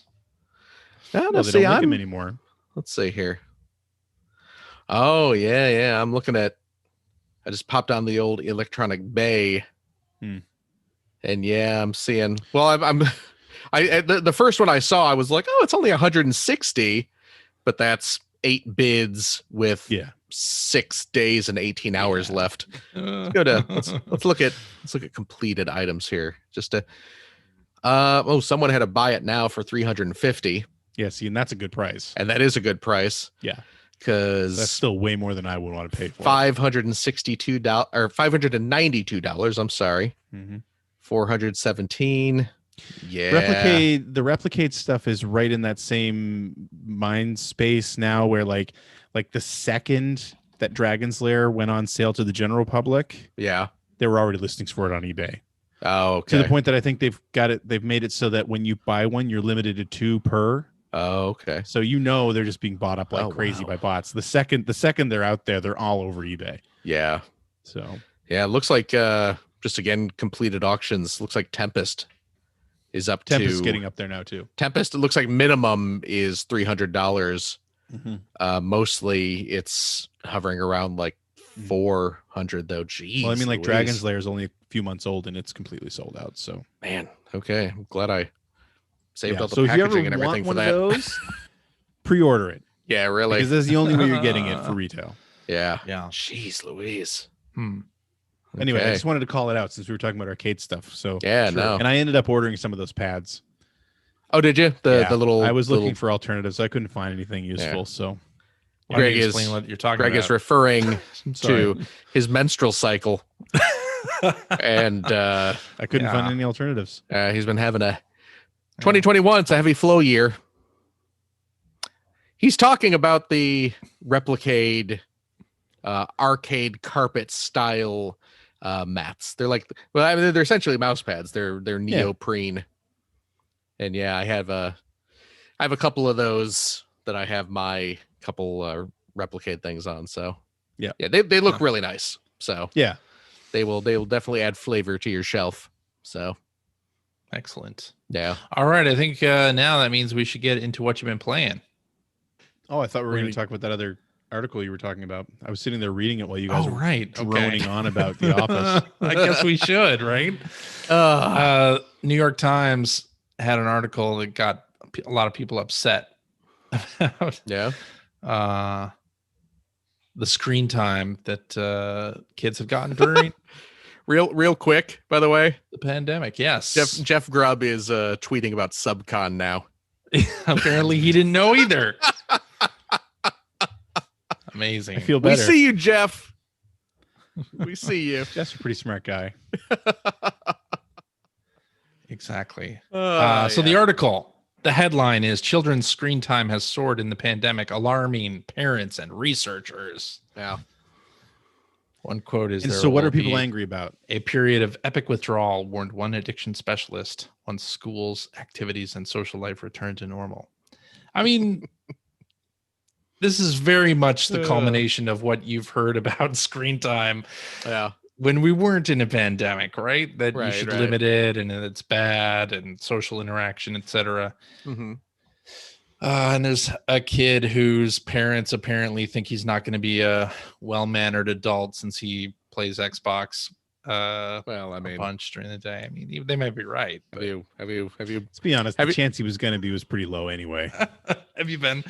Yikes! Well, they don't make them anymore. Let's see here. Oh yeah. I'm looking at. I just popped on the old Electronic Bay, and I'm seeing. Well, the first one I saw, I was like, oh, it's only 160, but that's 8 bids with 6 days and 18 hours left. Let's go to let's look at completed items here. Just to someone had to buy it now for 350. Yeah, see, and that's a good price. And that is a good price. Yeah. Because that's still way more than I would want to pay for. $562 or $592. I'm sorry. 417. Yeah. The Replicate stuff is right in that same mind space now, where like like the second that Dragon's Lair went on sale to the general public, Yeah. there were already listings for it on eBay. Oh, okay. To the point that I think they've made it so that when you buy one, you're limited to 2 per. Oh, okay. So they're just being bought up like crazy by bots. The second they're out there, they're all over eBay. Yeah. So yeah, it looks like just again completed auctions. Looks like Tempest is up Tempest is to getting up there now too. Tempest. It looks like minimum is $300. Mostly it's hovering around like 400 though. Jeez. Well, I mean, like Louise. Dragon's Lair is only a few months old and it's completely sold out. So man, okay. I'm glad I saved all the so packaging and everything for that. Those, pre-order it. Yeah, really. Because that's the only way you're getting it for retail. Yeah. Yeah. Jeez, Louise. Anyway, I Okay. just wanted to call it out since we were talking about arcade stuff. So Yeah, no. And I ended up ordering some of those pads. Oh, did you? The little. I was looking for alternatives. I couldn't find anything useful. Yeah. So Why don't Greg you is explain what you're talking Greg about. is referring sorry. to his menstrual cycle, and I couldn't Yeah. find any alternatives. he's been having a 2021. It's a heavy flow year. He's talking about the Replicade arcade carpet style mats. They're like, well, I mean, they're essentially mouse pads. They're neoprene, and yeah, I have a couple of those that I have my couple Replicade things on. So yeah, they look really nice. So Yeah. they will definitely add flavor to your shelf. So Excellent. yeah. All right. I think now that means we should get into what you've been playing. Oh, I thought we were going Really? to talk about that other article you were talking about. I was sitting there reading it while you guys were right. droning on about The Office. I guess we should, right? New York Times had an article that got a lot of people upset about Yeah. the screen time that kids have gotten during Real quick, by the way, the pandemic. Yes. Jeff Grubb is tweeting about Subcon now. Apparently he didn't know either. Amazing. I feel We better. see you, Jeff. We see you. Jeff's a pretty smart guy. Exactly. So the article, the headline is Children's Screen Time Has Soared in the Pandemic, Alarming Parents and Researchers. Yeah. One quote is, And there so what will are people be angry about? a period of epic withdrawal, warned one addiction specialist, once schools, activities, and social life return to normal. I mean, this is very much the culmination of what you've heard about screen time Yeah. when we weren't in a pandemic, right? That Right, you should right. limit it and it's bad and social interaction, etc. Mm-hmm. And there's a kid whose parents apparently think he's not going to be a well-mannered adult since he plays Xbox Well, I a mean, bunch during the day. I mean, they might be right. have you? Let's be honest. The chance he was going to be was pretty low anyway. Have you been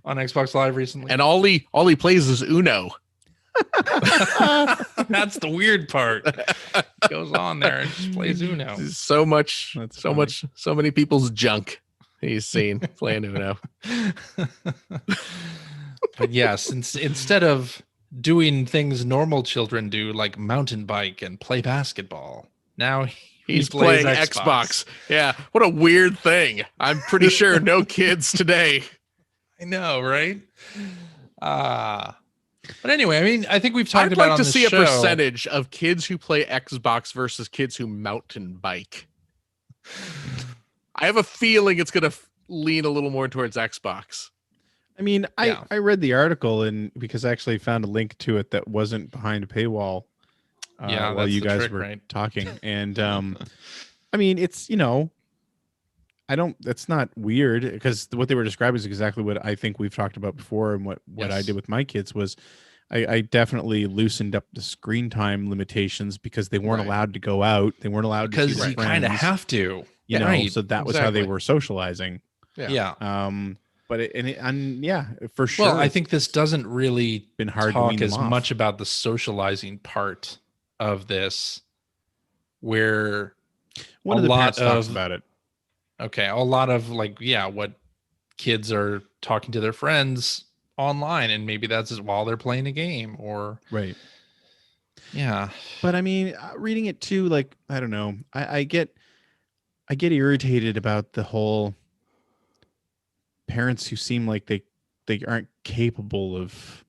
on Xbox Live recently? And all he plays is Uno. That's the weird part. Goes on there and just plays Uno. So much, That's so funny. much, so many people's junk he's seen playing Uno. But yes, instead of doing things normal children do, like mountain bike and play basketball, now He's he plays playing Xbox. Yeah, what a weird thing. I'm pretty sure no kids today. I know, right? But anyway, I mean, I think we've talked I'd about like on to this see a show, percentage of kids who play Xbox versus kids who mountain bike. I have a feeling it's going to lean a little more towards Xbox. I mean, Yeah. I read the article and because I actually found a link to it that wasn't behind a paywall Yeah, while that's you the guys trick, were right? talking. And I mean, it's, that's not weird because what they were describing is exactly what I think we've talked about before. And what I Yes. did with my kids was I definitely loosened up the screen time limitations because they weren't Right. allowed to go out. They weren't allowed to see because their you kind of friends, have to, you know, right? so that was how they Exactly. were socializing. Yeah. But yeah, for sure. Well, I think this doesn't really been hard to wean talk them as off. much about the socializing part of this, where One a of the lot parents talks of- about it. okay, a lot of what kids are talking to their friends online, and maybe that's just while they're playing a game, or Right. yeah, But I mean, reading it too, like, I don't know. I get irritated about the whole parents who seem like they they aren't capable of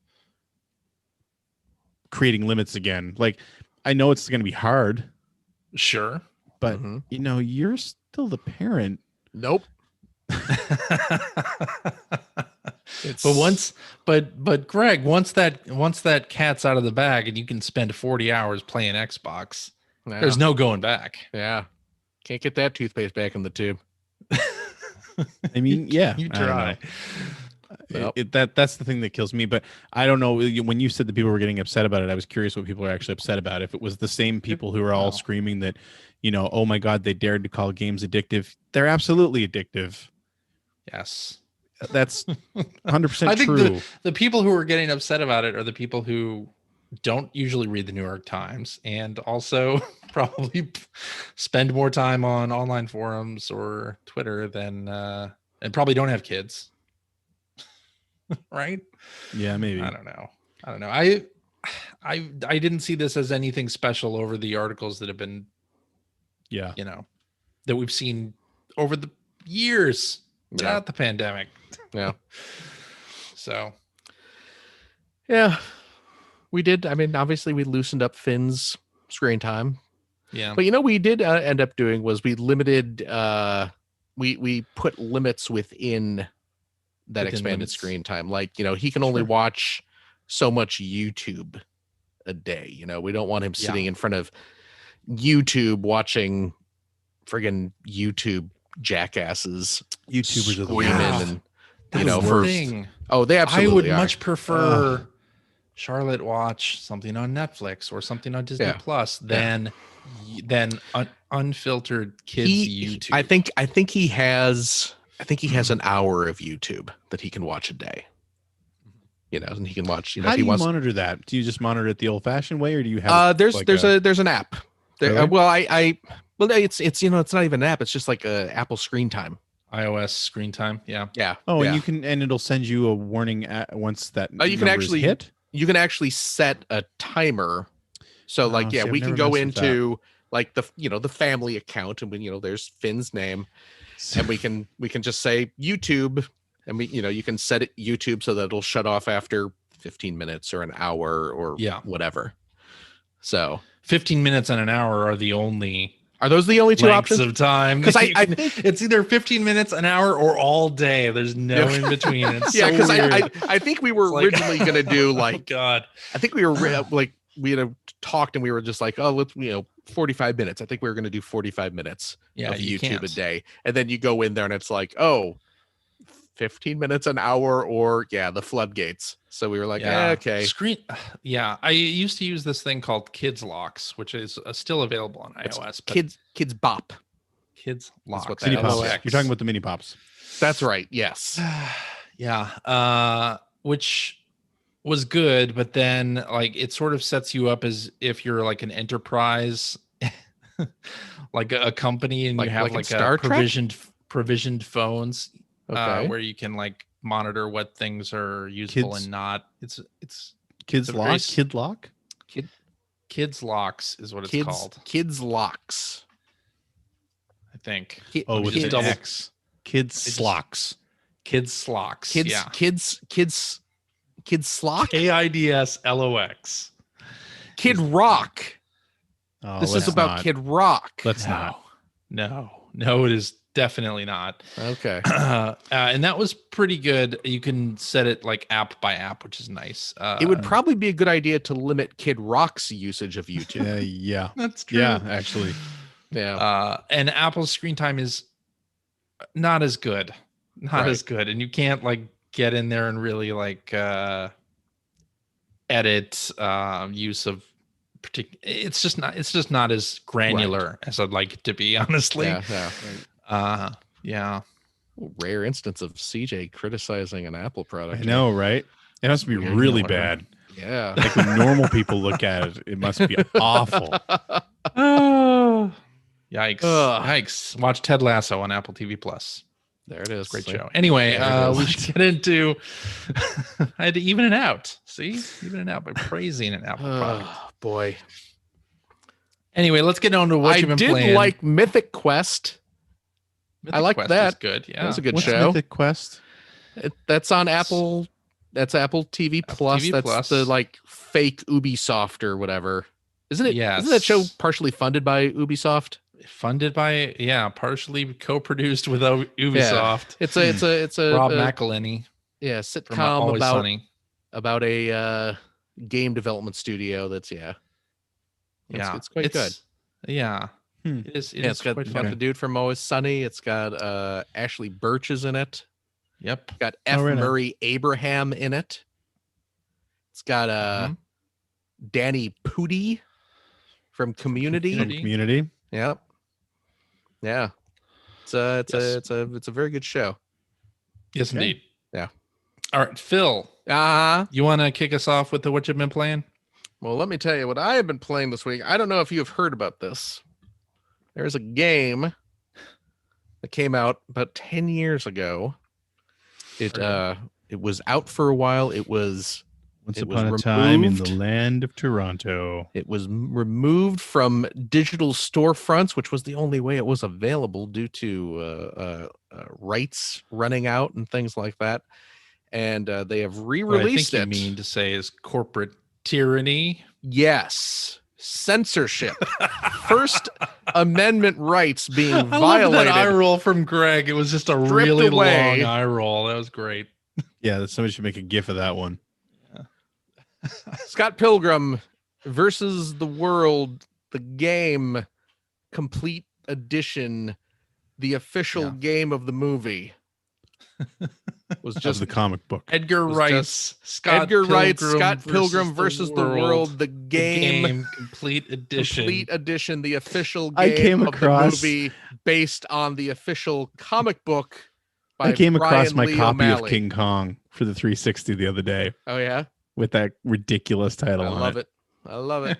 creating limits again. Like, I know it's going to be hard, Sure, but you know, you're still the parent. Nope. but Greg, once that cat's out of the bag and you can spend 40 hours playing Xbox, there's no going back. Yeah. Can't get that toothpaste back in the tube. I mean, yeah, you try. That's the thing that kills me. But I don't know. When you said that people were getting upset about it, I was curious what people are actually upset about. If it was the same people who are all screaming that, you know, oh my God, they dared to call games addictive. They're absolutely addictive. Yes. That's 100% I think true. The people who are getting upset about it are the people who don't usually read the New York Times and also probably spend more time on online forums or Twitter than and probably don't have kids. Right? Yeah, maybe. I don't know. I didn't see this as anything special over the articles that have been, you know, that we've seen over the years without the pandemic. Yeah. So. Yeah. We did. I mean, obviously we loosened up Finn's screen time. Yeah. But, you know, we did end up doing was we limited, we put limits within that expanded screen time. Like, you know, he can only watch so much YouTube a day. You know, we don't want him sitting in front of YouTube watching friggin' YouTube jackasses. YouTubers are screaming and you know, thing. They absolutely I would are. much prefer Charlotte watch something on Netflix or something on Disney Plus than unfiltered kids YouTube. I think he has an hour of YouTube that he can watch a day. You know, and he can watch. You know, how do you monitor that? Do you just monitor it the old-fashioned way, or do you have? There's an app. Really? It's you know, it's not even an app. It's just like a Apple Screen Time. iOS screen time. Yeah. Oh, and and it'll send you a warning once that you can actually hit. You can actually set a timer. So we can go into like the family account, and when there's Finn's name, and we can just say YouTube, and you can set it YouTube so that it'll shut off after 15 minutes or an hour or whatever. So 15 minutes and an hour are the only. Are those the only two options of time? Because I think it's either 15 minutes, an hour, or all day. There's no in between. It's because I think we were originally going to do like. Oh God. I think we were like we had talked and we were just like, oh, let's 45 minutes. I think we were going to do 45 minutes of YouTube a day, and then you go in there and it's like, oh, 15 minutes an hour, or the floodgates. So we were like, okay. I used to use this thing called Kids Locks, which is still available on iOS. Kids Bop. Kids Locks. Mini Pops. You're talking about the Mini Pops. That's right. Yes. Which was good, but then like it sort of sets you up as if you're like an enterprise, like a company, and you have like a provisioned phones. Okay. Where you can like monitor what things are useful and not. It's Kids Lock. Kid Lock. Kids Locks is what it's called. Kids Locks. I think. With an X. Kids Slocks. Kids Slocks. Kids Slock. KIDSLOX. Kid Rock. This is about Kid Rock. Let's not. No, it is definitely not. Okay. And that was pretty good. You can set it like app by app, which is nice. It would probably be a good idea to limit Kid Rock's usage of YouTube. Yeah. That's true. Yeah, actually. Yeah. And Apple's screen time is not as good. As good. And you can't like get in there and really like edit use of particular. It's just not as granular as I'd like it to be, honestly. Rare instance of CJ criticizing an Apple product. I know, right? It has to be really bad. Yeah. Like when normal people look at it, it must be awful. Yikes. Yikes. Watch Ted Lasso on Apple TV Plus. There it is. Great show. Anyway, we should get into I had to even it out. See? Even it out by praising an Apple product. Boy. Anyway, let's get on to what you've been playing. I did like Mythic Quest. I like that. Good. Yeah. That was a good What's show. Mythic Quest? That's on Apple. That's Apple TV Plus. TV That's Plus. the like fake Ubisoft or whatever. Isn't it? Yes. Isn't that show partially funded by Ubisoft? Funded by partially co-produced with Ubisoft. Yeah. It's a Rob McElhenney. Yeah, sitcom Always Sunny. about a game development studio. That's it's quite good. Yeah. It is. It's got the dude from Always Sunny. It's got Ashley Birch is in it. Yep. It's got F. Murray Abraham in it. It's got Danny Pudi from Community. Yep. Yeah. It's a very good show. Yes, indeed. Yeah. All right, Phil. You want to kick us off with what you've been playing? Well, let me tell you what I have been playing this week. I don't know if you have heard about this. There's a game that came out about 10 years ago. It was out for a while. It was Once Upon a Time in the Land of Toronto. It was removed from digital storefronts, which was the only way it was available due to rights running out and things like that. And they have re-released it. What I think you mean to say is corporate tyranny. Yes. Censorship. First Amendment rights being I violated. love that eye roll from Greg. It was just a really long eye roll. That was great. Yeah, somebody should make a gif of that one. Scott Pilgrim versus the World, the game, complete edition, the official game of the movie. Was just the comic book. Edgar Wright's Scott Pilgrim versus the World, the game complete edition. Complete edition, the official game of the movie based on the official comic book by I came across Brian my Lee copy O'Malley. of King Kong for the 360 the other day. Oh yeah? With that ridiculous title on it. I love it.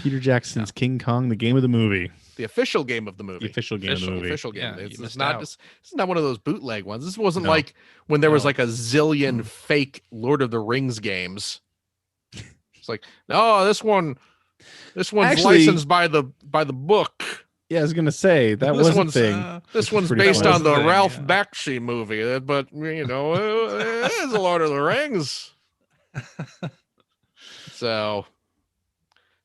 Peter Jackson's King Kong, the game of the movie. The official game of the movie. The official game of the movie. Official game. Yeah, It's not one of those bootleg ones. This wasn't like when there was like a zillion fake Lord of the Rings games. It's like, no, this one's Actually, licensed by the book. Yeah, I was gonna say that was a thing. This one's based on the Ralph Bakshi movie, but it is a Lord of the Rings. So,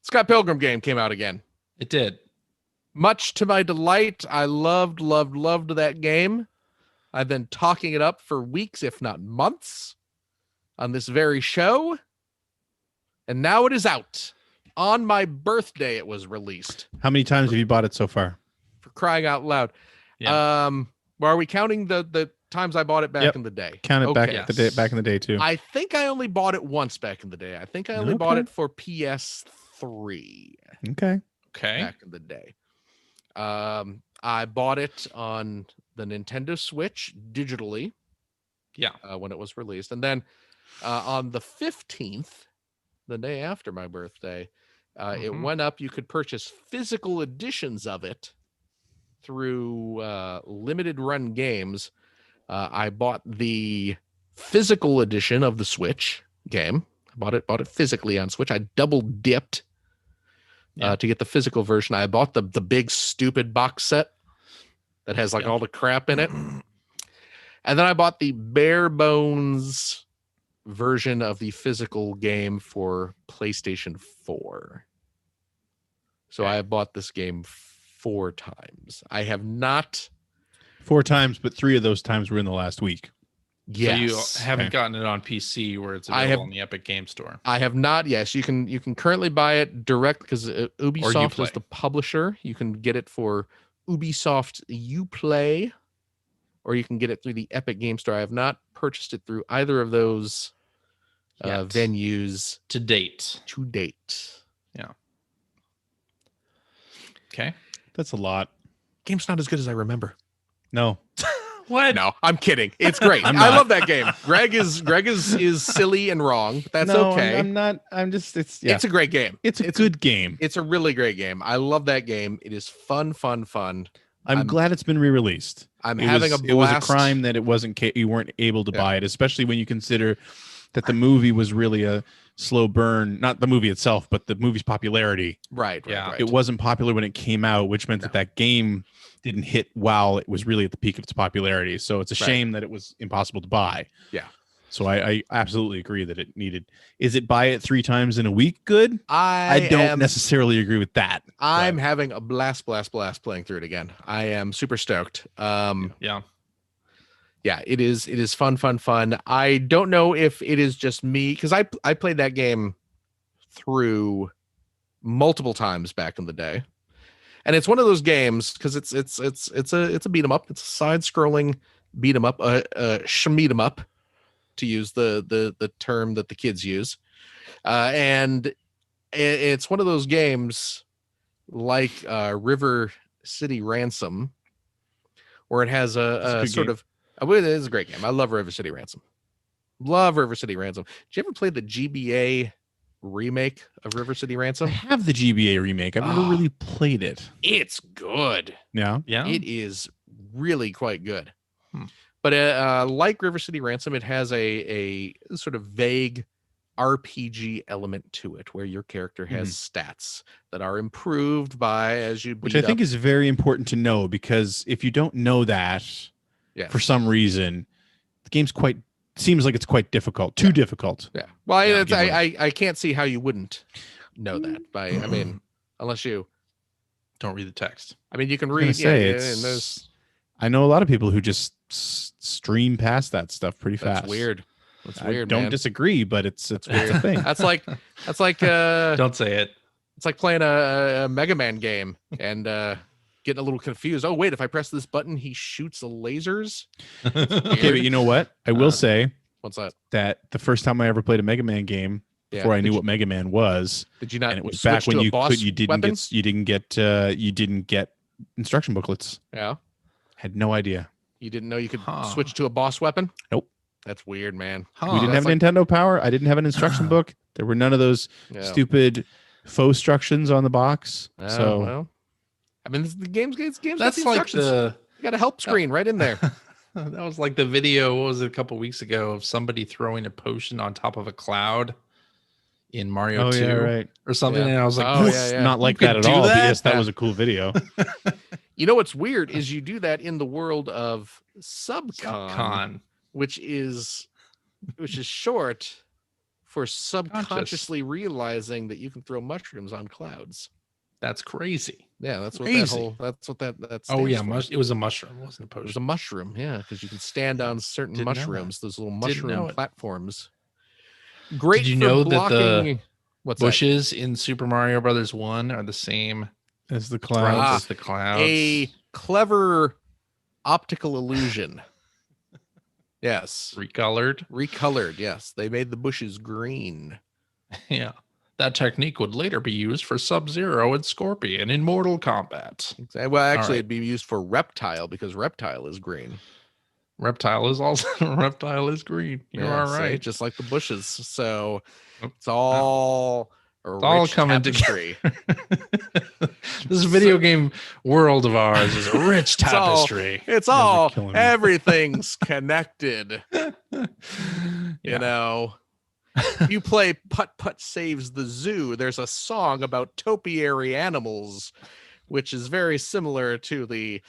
Scott Pilgrim game came out again. It did. Much to my delight, I loved that game. I've been talking it up for weeks, if not months, on this very show. And now it is out. On my birthday, it was released. How many times have you bought it so far? For crying out loud. Yeah. Well, are we counting the times I bought it back in the day? Count it back in the day too. I think I only bought it once back in the day. I think I only bought it for PS3. Okay. Back in the day. I bought it on the Nintendo Switch digitally. Yeah. When it was released. And then on the 15th, the day after my birthday, it went up. You could purchase physical editions of it through limited run games. I bought the physical edition of the Switch game. I bought it physically on Switch. I double dipped to get the physical version. I bought the big stupid box set that has all the crap in it. And then I bought the bare bones version of the physical game for PlayStation 4. So I bought this game 4 times. I have not 4 times, but 3 of those times were in the last week. Yes. So you haven't gotten it on PC where it's available in the Epic Game Store. I have not. Yes, you can currently buy it direct because Ubisoft is the publisher. You can get it for Ubisoft Uplay, or you can get it through the Epic Game Store. I have not purchased it through either of those venues to date. Yeah. Okay. That's a lot. Game's not as good as I remember. No. What? No, I'm kidding. It's great. I love that game. Greg is silly and wrong, but that's okay. I'm not. I'm just. It's a great game. It's a good game. It's a really great game. I love that game. It is fun. I'm glad it's been re-released. I'm having a blast. It was a crime that you weren't able to buy it, especially when you consider that the movie was really a slow burn. Not the movie itself, but the movie's popularity. Right. It wasn't popular when it came out, which meant that game didn't hit while it was really at the peak of its popularity. So it's a shame that it was impossible to buy. Yeah. So I absolutely agree that it needed. Is it buy it 3 times in a week good? I don't necessarily agree with that. I'm having a blast playing through it again. I am super stoked. Yeah, it is fun. I don't know if it is just me, because I played that game through multiple times back in the day. And it's one of those games, because it's a beat 'em up. It's a side-scrolling beat 'em up, shmeat 'em up, to use the term that the kids use. And it's one of those games like River City Ransom, where it has a sort of. It is a great game. I love River City Ransom. Did you ever play the GBA remake of River City Ransom? I have the GBA remake. I've never really played it. It's good. Yeah. It is really quite good. But like River City Ransom, it has a sort of vague RPG element to it, where your character has stats that are improved by as you beat Which I think is very important to know, because if you don't know that, for some reason, the game's seems like it's quite difficult. Too difficult. Yeah. Well, I can't see how you wouldn't know that I mean, unless you don't read the text. I mean, you can read. I know a lot of people who just stream past that stuff pretty fast. That's weird. I don't disagree, but it's weird. A thing. That's like don't say it. It's like playing a Mega Man game and getting a little confused. Oh wait, if I press this button, he shoots lasers. Okay, but you know what? I will say. What's that? That the first time I ever played a Mega Man game, before I knew what Mega Man was, did you not? And it was back when you didn't get instruction booklets. Yeah. Had no idea. You didn't know you could switch to a boss weapon? Nope. That's weird, man. We didn't have Nintendo Power. I didn't have an instruction book. There were none of those stupid faux instructions on the box. Well, I mean, the games. That's like you got a help screen right in there. That was like the video. What was it, a couple weeks ago, of somebody throwing a potion on top of a cloud in Mario 2 or something? And I was like, not like that at all. But yes, that was a cool video. You know what's weird is you do that in the world of Subcon. Which is short for subconsciously realizing that you can throw mushrooms on clouds. That's crazy. Yeah, that's what that oh yeah, it was a mushroom. It wasn't a potion. It was a mushroom, yeah, because you can stand on certain mushrooms, those little mushroom platforms. Great. Did you know that the bushes in Super Mario Brothers 1 are the same as the clouds? A clever optical illusion. Yes. Recolored, yes. They made the bushes green. Yeah. That technique would later be used for Sub-Zero and Scorpion in Mortal Kombat. Exactly. Well, actually, it'd be used for Reptile, because Reptile is green. Reptile is green. You are right. Just like the bushes. So it's all... It's all coming together. This video game world of ours is a rich tapestry. Everything's connected. You know, you play Putt Putt Saves the Zoo. There's a song about topiary animals, which is very similar to the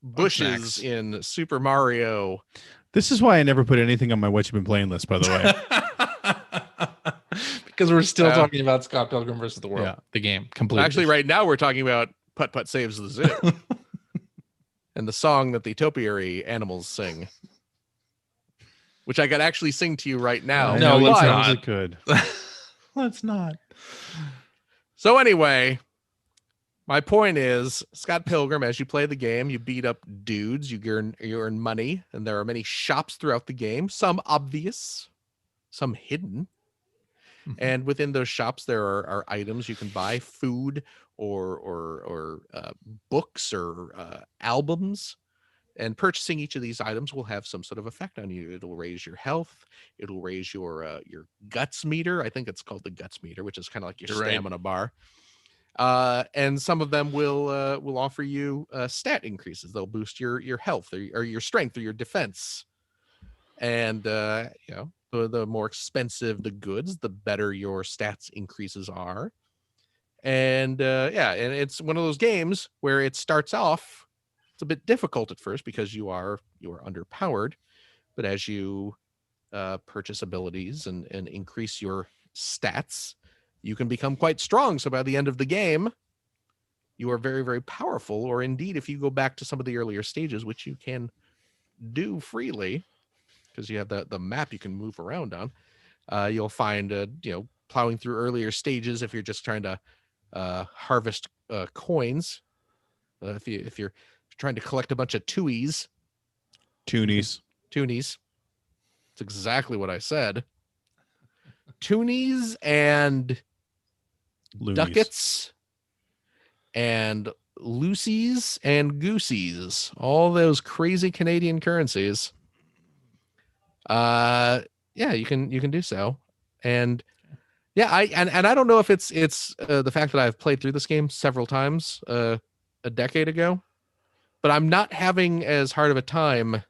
bushes in Super Mario. This is why I never put anything on my What You've Been Playing list, by the way. Because we're still talking about Scott Pilgrim versus the World, the game, completely. Actually, right now we're talking about Putt Putt Saves the Zoo, and the song that the topiary animals sing, which I could actually sing to you right now. No, let's not. Really could. Let's not. So anyway, my point is, Scott Pilgrim, as you play the game, you beat up dudes, you earn money, and there are many shops throughout the game. Some obvious, some hidden. And within those shops, there are items you can buy, food or books or albums. And purchasing each of these items will have some sort of effect on you. It'll raise your health. It'll raise your guts meter. I think it's called the guts meter, which is kind of like your stamina bar. And some of them will offer you stat increases. They'll boost your health or your strength or your defense. And the more expensive the goods, the better your stats increases are. And and it's one of those games where it starts off It's a bit difficult at first because you are underpowered, but as you purchase abilities and increase your stats, you can become quite strong. So by the end of the game, you are very, very powerful. Or indeed, if you go back to some of the earlier stages, which you can do freely, because you have the map you can move around on, you'll find plowing through earlier stages if you're just trying to harvest coins. If you're trying to collect a bunch of toonies. That's exactly what I said. Toonies and Loonies. ducats and Lucy's and Goosey's, all those crazy Canadian currencies. Yeah, you can do so. And yeah, I don't know if it's the fact that I've played through this game several times a decade ago, but I'm not having as hard of a time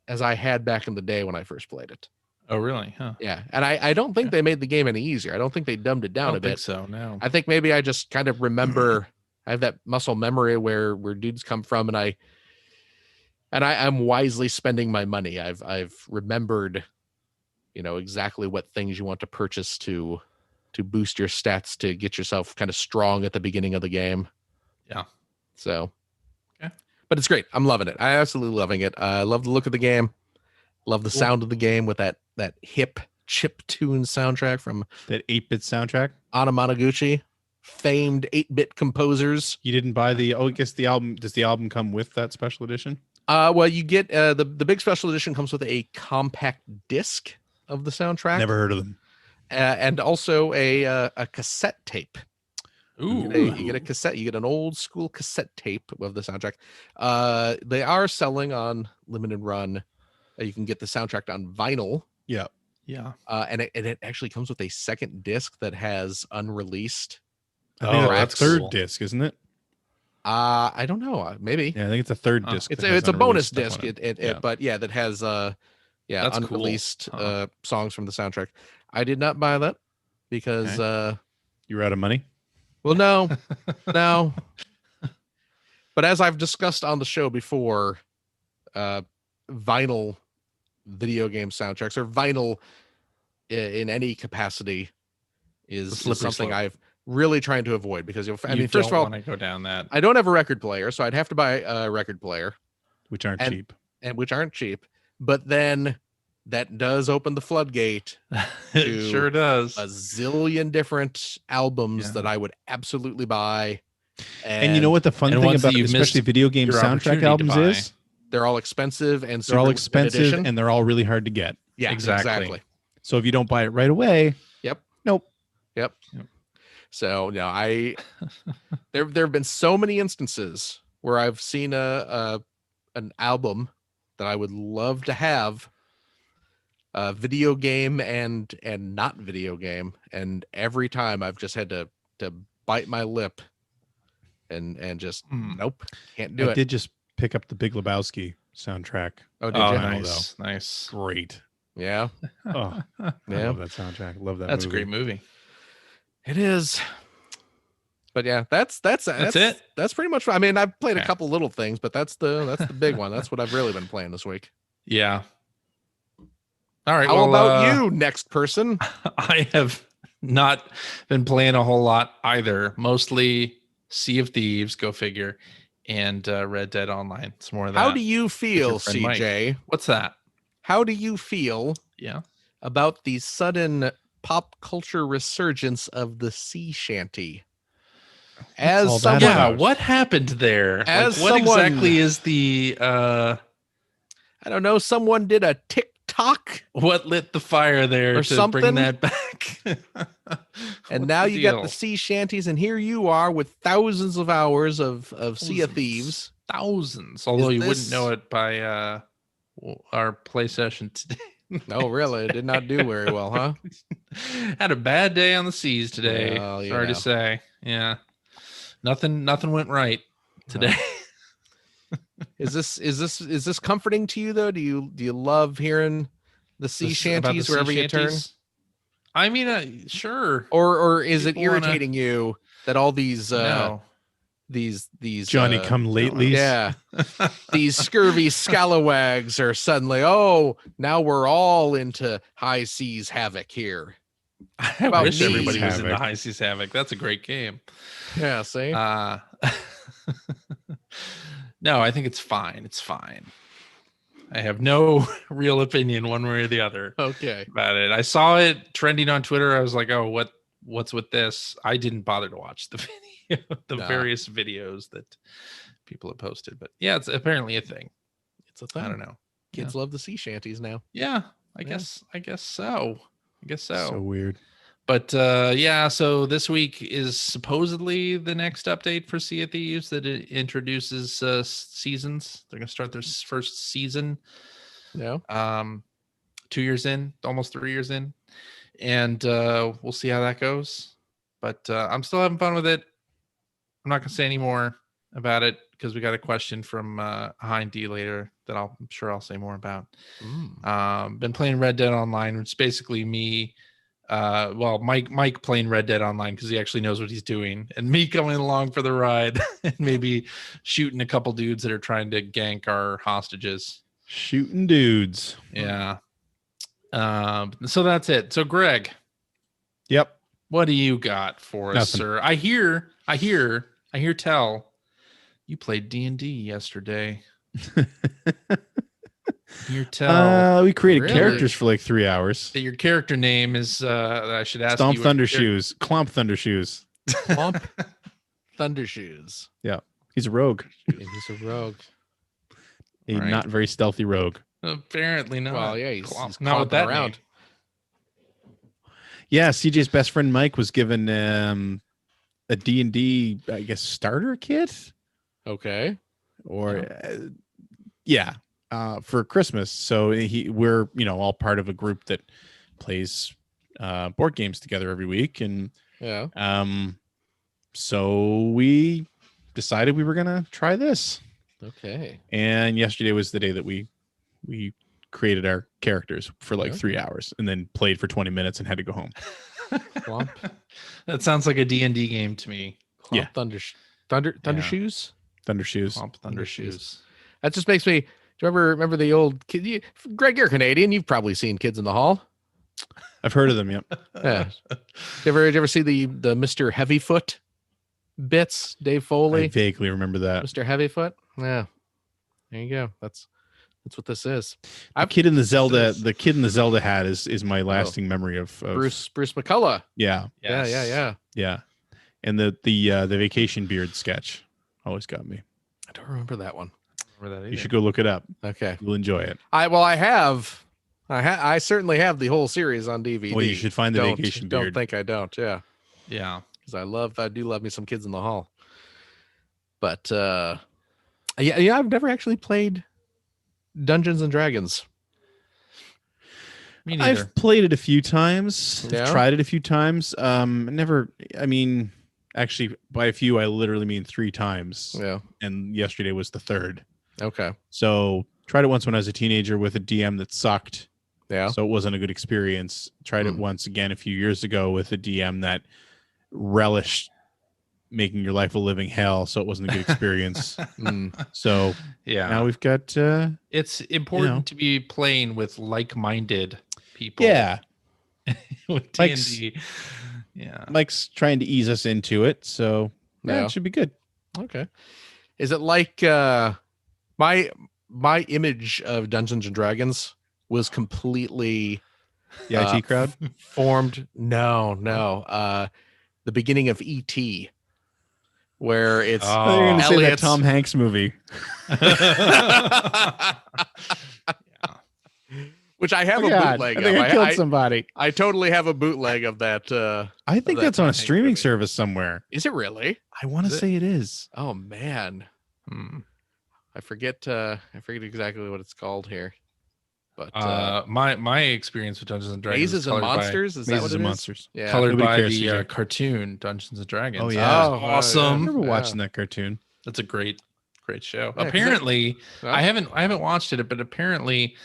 as I had back in the day when I first played it. Oh, really? Huh. Yeah, and I don't think they made the game any easier. I don't think they dumbed it down a bit. I don't think so, no. I think maybe I just kind of remember. I have that muscle memory where dudes come from, and I'm wisely spending my money. I've remembered, exactly what things you want to purchase to boost your stats to get yourself kind of strong at the beginning of the game. Yeah. So, okay, but it's great. I'm loving it. I absolutely loving it. I love the look of the game. Love the sound of the game with that hip chip tune soundtrack from that 8-bit soundtrack. Anamanaguchi, famed 8-bit composers. You didn't buy I guess the album. Does the album come with that special edition? Well, you get the big special edition comes with a compact disc of the soundtrack. Never heard of them. And also a cassette tape. Ooh. You get a cassette. You get an old school cassette tape of the soundtrack. They are selling on limited run. You can get the soundtrack on vinyl. Yeah. And it actually comes with a second disc that has unreleased. I think that's third disc, isn't it? I don't know. Maybe. Yeah, I think it's a third disc. It's a bonus disc. But yeah, that has that's unreleased cool. songs from the soundtrack. I did not buy that because you were out of money. Well, no. But as I've discussed on the show before, vinyl video game soundtracks or vinyl in any capacity is something I've really trying to avoid because first of all, want to go down that. I don't have a record player, so I'd have to buy a record player, which aren't cheap. But then that does open the floodgate. It sure does. A zillion different albums that I would absolutely buy. And you know what the fun thing about especially video game soundtrack albums is? They're all expensive and they're all expensive and they're all really hard to get. Yeah, exactly. So if you don't buy it right away, nope. So there have been so many instances where I've seen an album that I would love to have, video game and not video game, and every time I've just had to bite my lip and just nope, can't do it. I did just pick up the Big Lebowski soundtrack. Oh, did you? Nice. Great. Yeah. Oh, I love that soundtrack. Love that. That's a great movie. It is. But yeah, that's it. That's pretty much. I mean, I've played a couple little things, but that's the big one. That's what I've really been playing this week. Yeah. All right. How about you, next person? I have not been playing a whole lot either. Mostly Sea of Thieves, go figure, and Red Dead Online. It's more of that. How do you feel, CJ? Mike. What's that? How do you feel? Yeah. About the sudden pop culture resurgence of the sea shanty? As someone, what happened there? As what exactly is the? I don't know. Someone did a TikTok. What lit the fire there or to something? Bring that back? And now you got the sea shanties, and here you are with thousands of hours of Sea of Thieves. Thousands, although you wouldn't know it by our play session today. No, really, it did not do very well, huh? Had a bad day on the seas today. Well, Sorry to say, yeah, nothing went right today. Is this comforting to you though? Do you love hearing the sea shanties wherever you turn? I mean, sure. Or is it irritating you that all these Johnny come latelys. Yeah. These scurvy scalawags are suddenly, now we're all into High Seas Havoc here. I wish everybody was into High Seas Havoc. That's a great game. Yeah, see? No, I think it's fine. It's fine. I have no real opinion one way or the other about it. I saw it trending on Twitter. I was like, oh, what's with this? I didn't bother to watch the video, various videos that people have posted. But yeah, it's apparently a thing. It's a thing. I don't know. Kids love the sea shanties now. Yeah, I guess so. So weird. But so this week is supposedly the next update for Sea of Thieves that it introduces seasons. They're going to start their first season. Yeah. 2 years in, almost 3 years in. And we'll see how that goes. But I'm still having fun with it. I'm not going to say any more about it because we got a question from Hind D later that I'm sure I'll say more about. Been playing Red Dead Online, which is basically me. Mike playing Red Dead Online because he actually knows what he's doing, and me coming along for the ride and maybe shooting a couple dudes that are trying to gank our hostages. Shooting dudes. Yeah. So that's it. So Greg. Yep. What do you got for us, sir? I hear tell you played D&D yesterday. We created characters for like 3 hours. Your character name is I should ask Stomp you. Thundershoes. Clomp Thundershoes. Clomp Thundershoes. Yeah. He's a rogue. He's a rogue. Not very stealthy rogue. Apparently not. Well, yeah, he's not with that around. Name. Yeah, CJ's best friend Mike was given a D&D, I guess, starter kit. Okay. Or for Christmas. So we're all part of a group that plays board games together every week, and so we decided we were gonna try this. Okay. And yesterday was the day that we created our characters for like 3 hours, and then played for 20 minutes and had to go home. That sounds like a D&D game to me. Thundershoes. Thundershoes. Thundershoes. That just makes me. Do you remember the old kid? Greg, you're Canadian. You've probably seen Kids in the Hall. I've heard of them. Yep. Yeah. Did you ever see the Mr. Heavyfoot bits? Dave Foley. I vaguely remember that. Mr. Heavyfoot. Yeah. There you go. That's what this is. The kid in the Zelda hat is my lasting memory of Bruce McCullough. Yeah. Yes. Yeah. And the vacation beard sketch always got me. I don't remember that one. You should go look it up. Okay. You'll enjoy it. I certainly have the whole series on DVD. Well, you should find the vacation beard. Don't think I don't. Yeah. Yeah. Because I do love me some Kids in the Hall. But I've never actually played Dungeons and Dragons. Me neither. I've played it a few times. Yeah? Tried it a few times. Actually, by a few, I literally mean 3 times. Yeah. And yesterday was the third. Okay. So tried it once when I was a teenager with a DM that sucked. Yeah. So it wasn't a good experience. Tried it once again a few years ago with a DM that relished making your life a living hell. So it wasn't a good experience. So now we've got. It's important to be playing with like-minded people. Yeah. With D&D. Mike's trying to ease us into it, so it should be good. Okay. Is it like my image of Dungeons and Dragons was completely the IT crowd formed? No. The beginning of E.T., where it's you're gonna say that Tom Hanks movie. Which I have a bootleg of. I killed somebody. I totally have a bootleg of that. I think that's on a streaming service somewhere. Is it really? I want to say it is. Oh man, I forget exactly what it's called here. But my experience with Dungeons and Dragons Mazes and Monsters is that what it is? Monsters. Yeah, colored by the cartoon Dungeons and Dragons. Oh yeah, awesome! I remember watching that cartoon. That's a great show. Yeah, apparently, I haven't watched it, but apparently,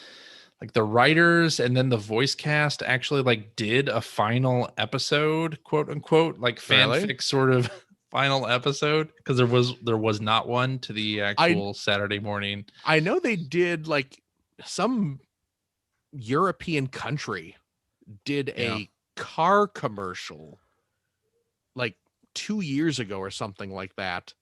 like the writers and then the voice cast actually like did a final episode, quote unquote, like fanfic sort of final episode because there was not one to the actual Saturday morning. I know they did like some European country did a car commercial like 2 years ago or something like that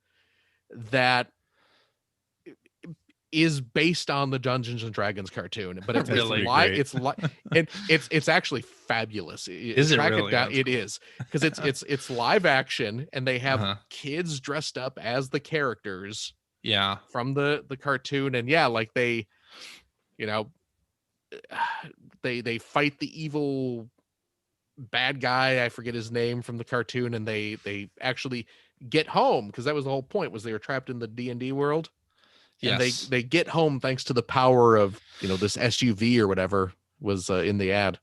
is based on the Dungeons and Dragons cartoon, but it's really it's actually fabulous. Is it really? It is, because it's live action, and they have kids dressed up as the characters from the cartoon, and like they they fight the evil bad guy, I forget his name, from the cartoon, and they actually get home, because that was the whole point, was they were trapped in the D&D world. And they get home thanks to the power of this SUV or whatever was in the ad.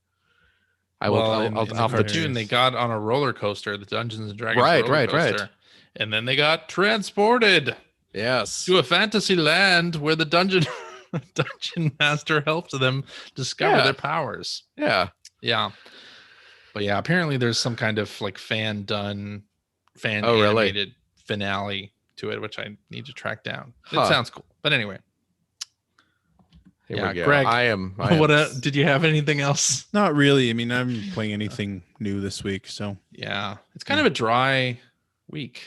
In the cartoon, they got on a roller coaster, the Dungeons and Dragons roller coaster, and then they got transported to a fantasy land where the dungeon master helped them discover their powers. But apparently there's some kind of like animated finale to it, which I need to track down. It sounds cool, but anyway. Here we go. Greg, I am did you have anything else? Not really. I mean, I'm playing anything new this week, so it's kind of a dry week.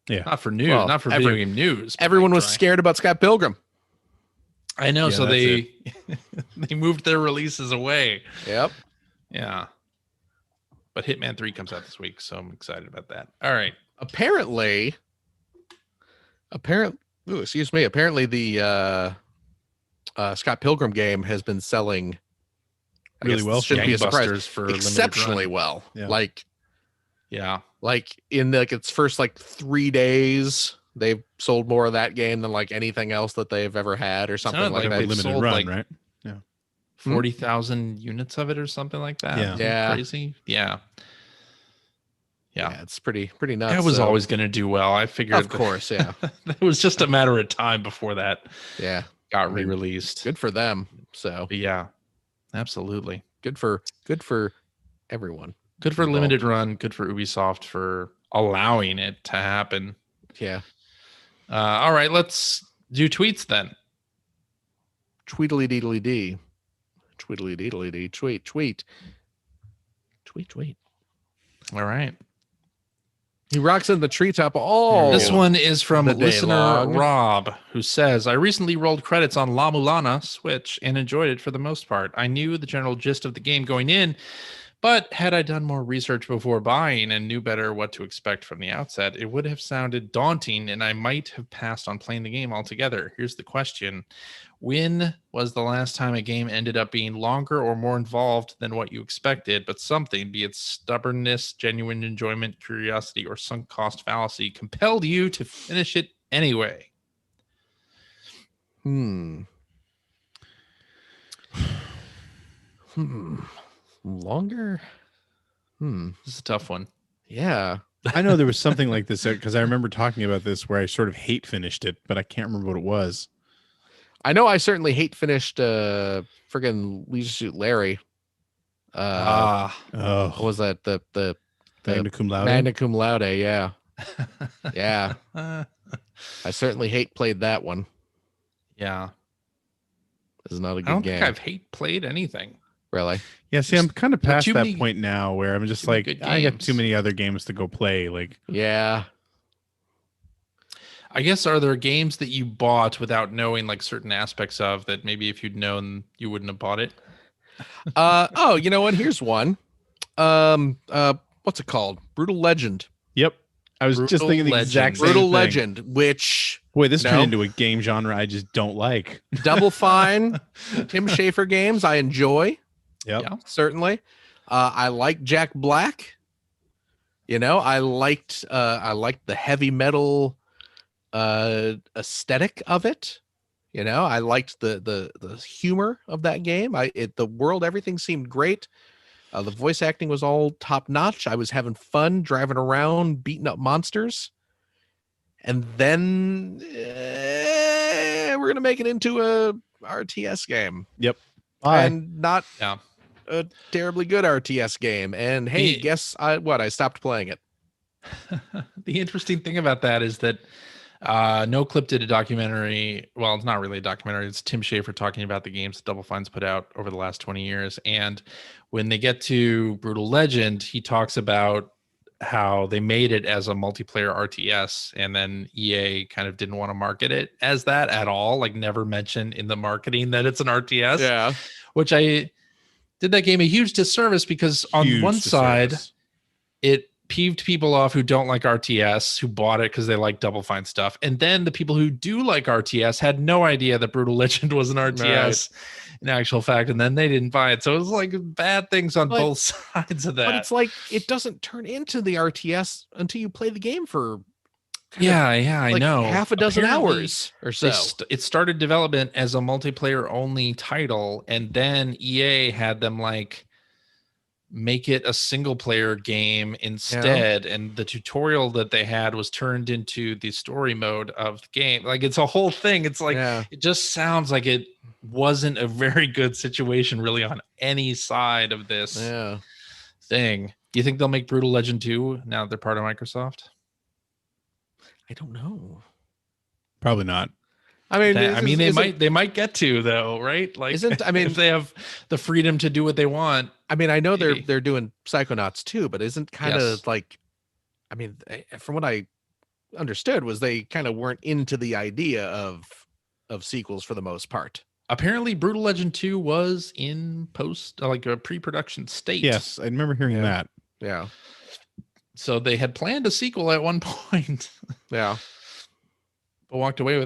Not for news, not for video game news. Everyone was scared about Scott Pilgrim. I know, so they they moved their releases away. Yep. Yeah. But Hitman 3 comes out this week, so I'm excited about that. All right. Apparently the Scott Pilgrim game has been selling really well. Shouldn't be a surprise, for exceptionally well. Like in its first 3 days, they've sold more of that game than like anything else that they've ever had, or something like that. Limited run, right? 40,000 units of it or something like that. Yeah. Crazy. Yeah, it's pretty nuts. It was always going to do well. I figured, of course. Yeah. It was just a matter of time before that got re-released. Good for them. So yeah, absolutely. Good for everyone. Good for limited run. Good for Ubisoft for allowing it to happen. Yeah. All right, let's do tweets then. Tweedly deedly dee. Tweedly deedly dee. Tweet. All right. He rocks in the treetop. Oh, this one is from listener Rob, who says, I recently rolled credits on La Mulana Switch and enjoyed it for the most part. I knew the general gist of the game going in, but had I done more research before buying and knew better what to expect from the outset, it would have sounded daunting and I might have passed on playing the game altogether. Here's the question. When was the last time a game ended up being longer or more involved than what you expected, but something, be it stubbornness, genuine enjoyment, curiosity, or sunk cost fallacy, compelled you to finish it anyway? Longer? This is a tough one. Yeah. I know there was something like this because I remember talking about this where I sort of hate finished it, but I can't remember what it was. I know I certainly hate finished friggin' Leisure Suit Larry. What was that? The Magna Cum Laude? Magna Cum Laude, yeah. Yeah. I certainly played that one. Yeah. It's not a good game. I don't think I've played anything. Really? Yeah, see, I'm kind of past that point now where I'm just like, I got too many other games to go play. Like, yeah. I guess, are there games that you bought without knowing like certain aspects of that maybe if you'd known you wouldn't have bought it? You know what? Here's one. What's it called? Brutal Legend. Yep. I was just thinking the exact same Brutal thing. Legend, which... Boy, this turned into a game genre I just don't like. Double Fine, Tim Schafer games I enjoy. Yep. Yeah, certainly. I like Jack Black. I liked the heavy metal aesthetic of it. I liked the humor of that game. The world, everything seemed great. The voice acting was all top notch. I was having fun driving around, beating up monsters. And then we're going to make it into a RTS game. Yep. And not a terribly good RTS game. And hey, guess I stopped playing it. The interesting thing about that is that No Clip did a documentary. Well, it's not really a documentary. It's Tim Schafer talking about the games that Double Fine's put out over the last 20 years. And when they get to Brutal Legend, he talks about how they made it as a multiplayer RTS, and then EA kind of didn't want to market it as that at all, like never mention in the marketing that it's an RTS. Yeah. Which I did that game a huge disservice, because on one side, it peeved people off who don't like RTS, who bought it because they like Double Fine stuff. And then the people who do like RTS had no idea that Brutal Legend was an RTS in actual fact, and then they didn't buy it. So it was like bad things on both sides of that. But it's like, it doesn't turn into the RTS until you play the game for I know, half a dozen hours or so. It started development as a multiplayer only title, and then EA had them like make it a single player game instead, and the tutorial that they had was turned into the story mode of the game. Like, it's a whole thing. It's like it just sounds like it wasn't a very good situation really on any side of this thing. Do you think they'll make Brutal Legend 2 now that they're part of Microsoft? I don't know. Probably not. I mean, they might get to, though, right? Like, if they have the freedom to do what they want. I mean, I know they're doing Psychonauts too, but isn't kind of like, I mean, from what I understood, was they kind of weren't into the idea of sequels for the most part. Apparently, Brutal Legend 2 was in like a pre-production state. Yes, I remember hearing that. Yeah. So they had planned a sequel at one point. Yeah. But walked away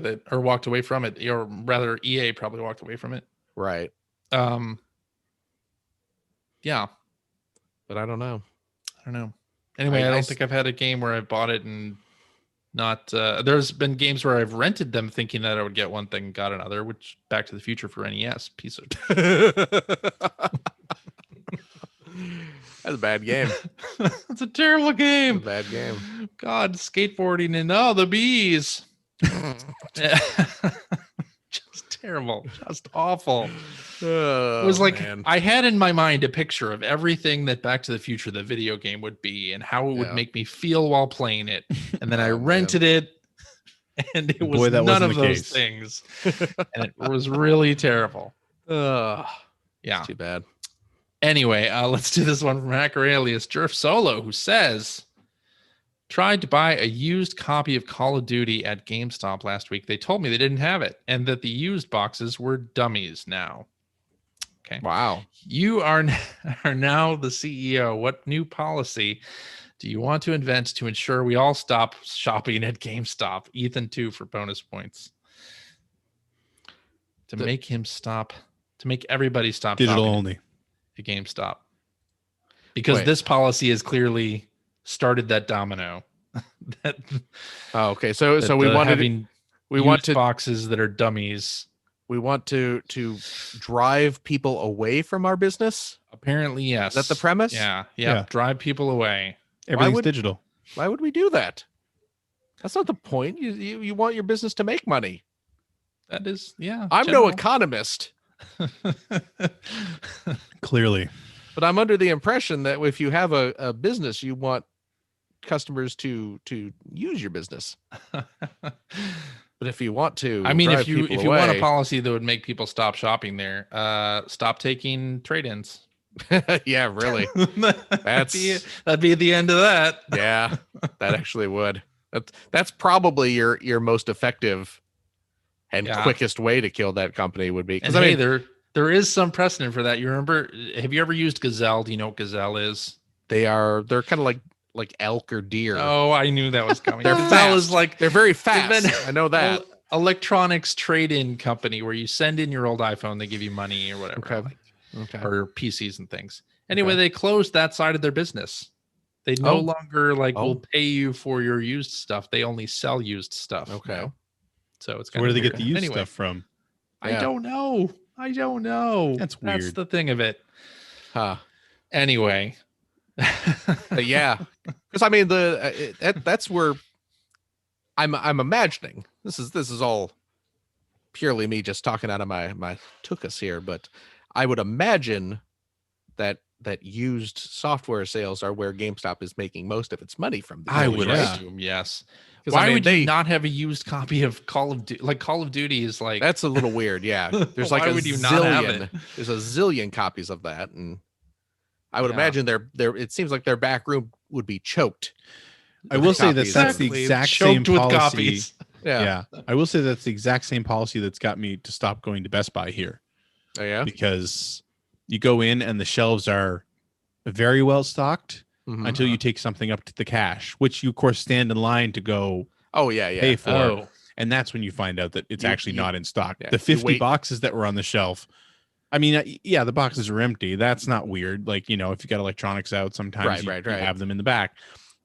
from it, or rather EA probably walked away from it. Right. Yeah. But I don't know. Anyway, I don't think I've had a game where I bought it and not there's been games where I've rented them thinking that I would get one thing and got another, which Back to the Future for NES, piece of That's a bad game. It's a terrible game. It's a bad game. God, skateboarding and the bees. Just terrible, just awful. It was like, I had in my mind a picture of everything that Back to the Future, the video game, would be and how it would make me feel while playing it. And then I rented it, and it was none of those things. And it was really terrible. Yeah. It's too bad. Anyway, let's do this one from Hacker Alias Jerf Solo, who says, tried to buy a used copy of Call of Duty at GameStop last week. They told me they didn't have it and that the used boxes were dummies now. Okay. Wow. You are now the CEO. What new policy do you want to invent to ensure we all stop shopping at GameStop? Ethan 2 for bonus points. To make everybody stop digital shopping only at GameStop. Because this policy has clearly started that domino. Okay. So we want to boxes that are dummies. We want to drive people away from our business. Apparently, yes. Is that the premise? Yeah. Drive people away. Everything's digital. Why would we do that? That's not the point. You want your business to make money. That is, I'm no economist. Clearly. But I'm under the impression that if you have a business, you want customers to use your business. But if you want to, if you want a policy that would make people stop shopping there, stop taking trade-ins. Yeah, really. That'd be the end of that. Yeah, that actually would. That's probably your most effective and quickest way to kill that company would be. Because there is some precedent for that. You remember? Have you ever used Gazelle? Do you know what Gazelle is? They're kind of like elk or deer. Oh, I knew that was coming. Gazelle is like, they're very fast. I know that. Electronics trade-in company where you send in your old iPhone, they give you money or whatever. Okay. Or PCs and things. Anyway, they closed that side of their business. They no longer will pay you for your used stuff. They only sell used stuff. Okay. Now. So it's where do they get the used stuff from? I don't know. That's weird. That's the thing of it. Huh. Anyway. Yeah. Because that's where I'm imagining. This is all purely me just talking out of my tuchus here, but I would imagine that that used software sales are where GameStop is making most of its money from. I would yeah. assume, yes. 'Cause, Why I mean, would you not have a used copy of Call of Duty? Like Call of Duty is like That's a little weird. Yeah, there's like Why a would you not have zillion. it? There's a zillion copies of that, and I would Yeah. imagine their. It seems like their back room would be choked. I will say copies that's of- the exact same choked with policy. copies. Yeah. I will say that's the exact same policy that's got me to stop going to Best Buy here, Oh yeah. because you go in and the shelves are very well stocked Mhm. until you take something up to the cash, which you of course stand in line to go Oh yeah. Yeah. pay for. Oh, And that's when you find out that it's You- actually you- not in stock. yeah, The you 50 wait. boxes that were on the shelf. I mean, yeah, the boxes are empty. That's not weird. Like, if you got electronics out, sometimes Right. you have them in the back.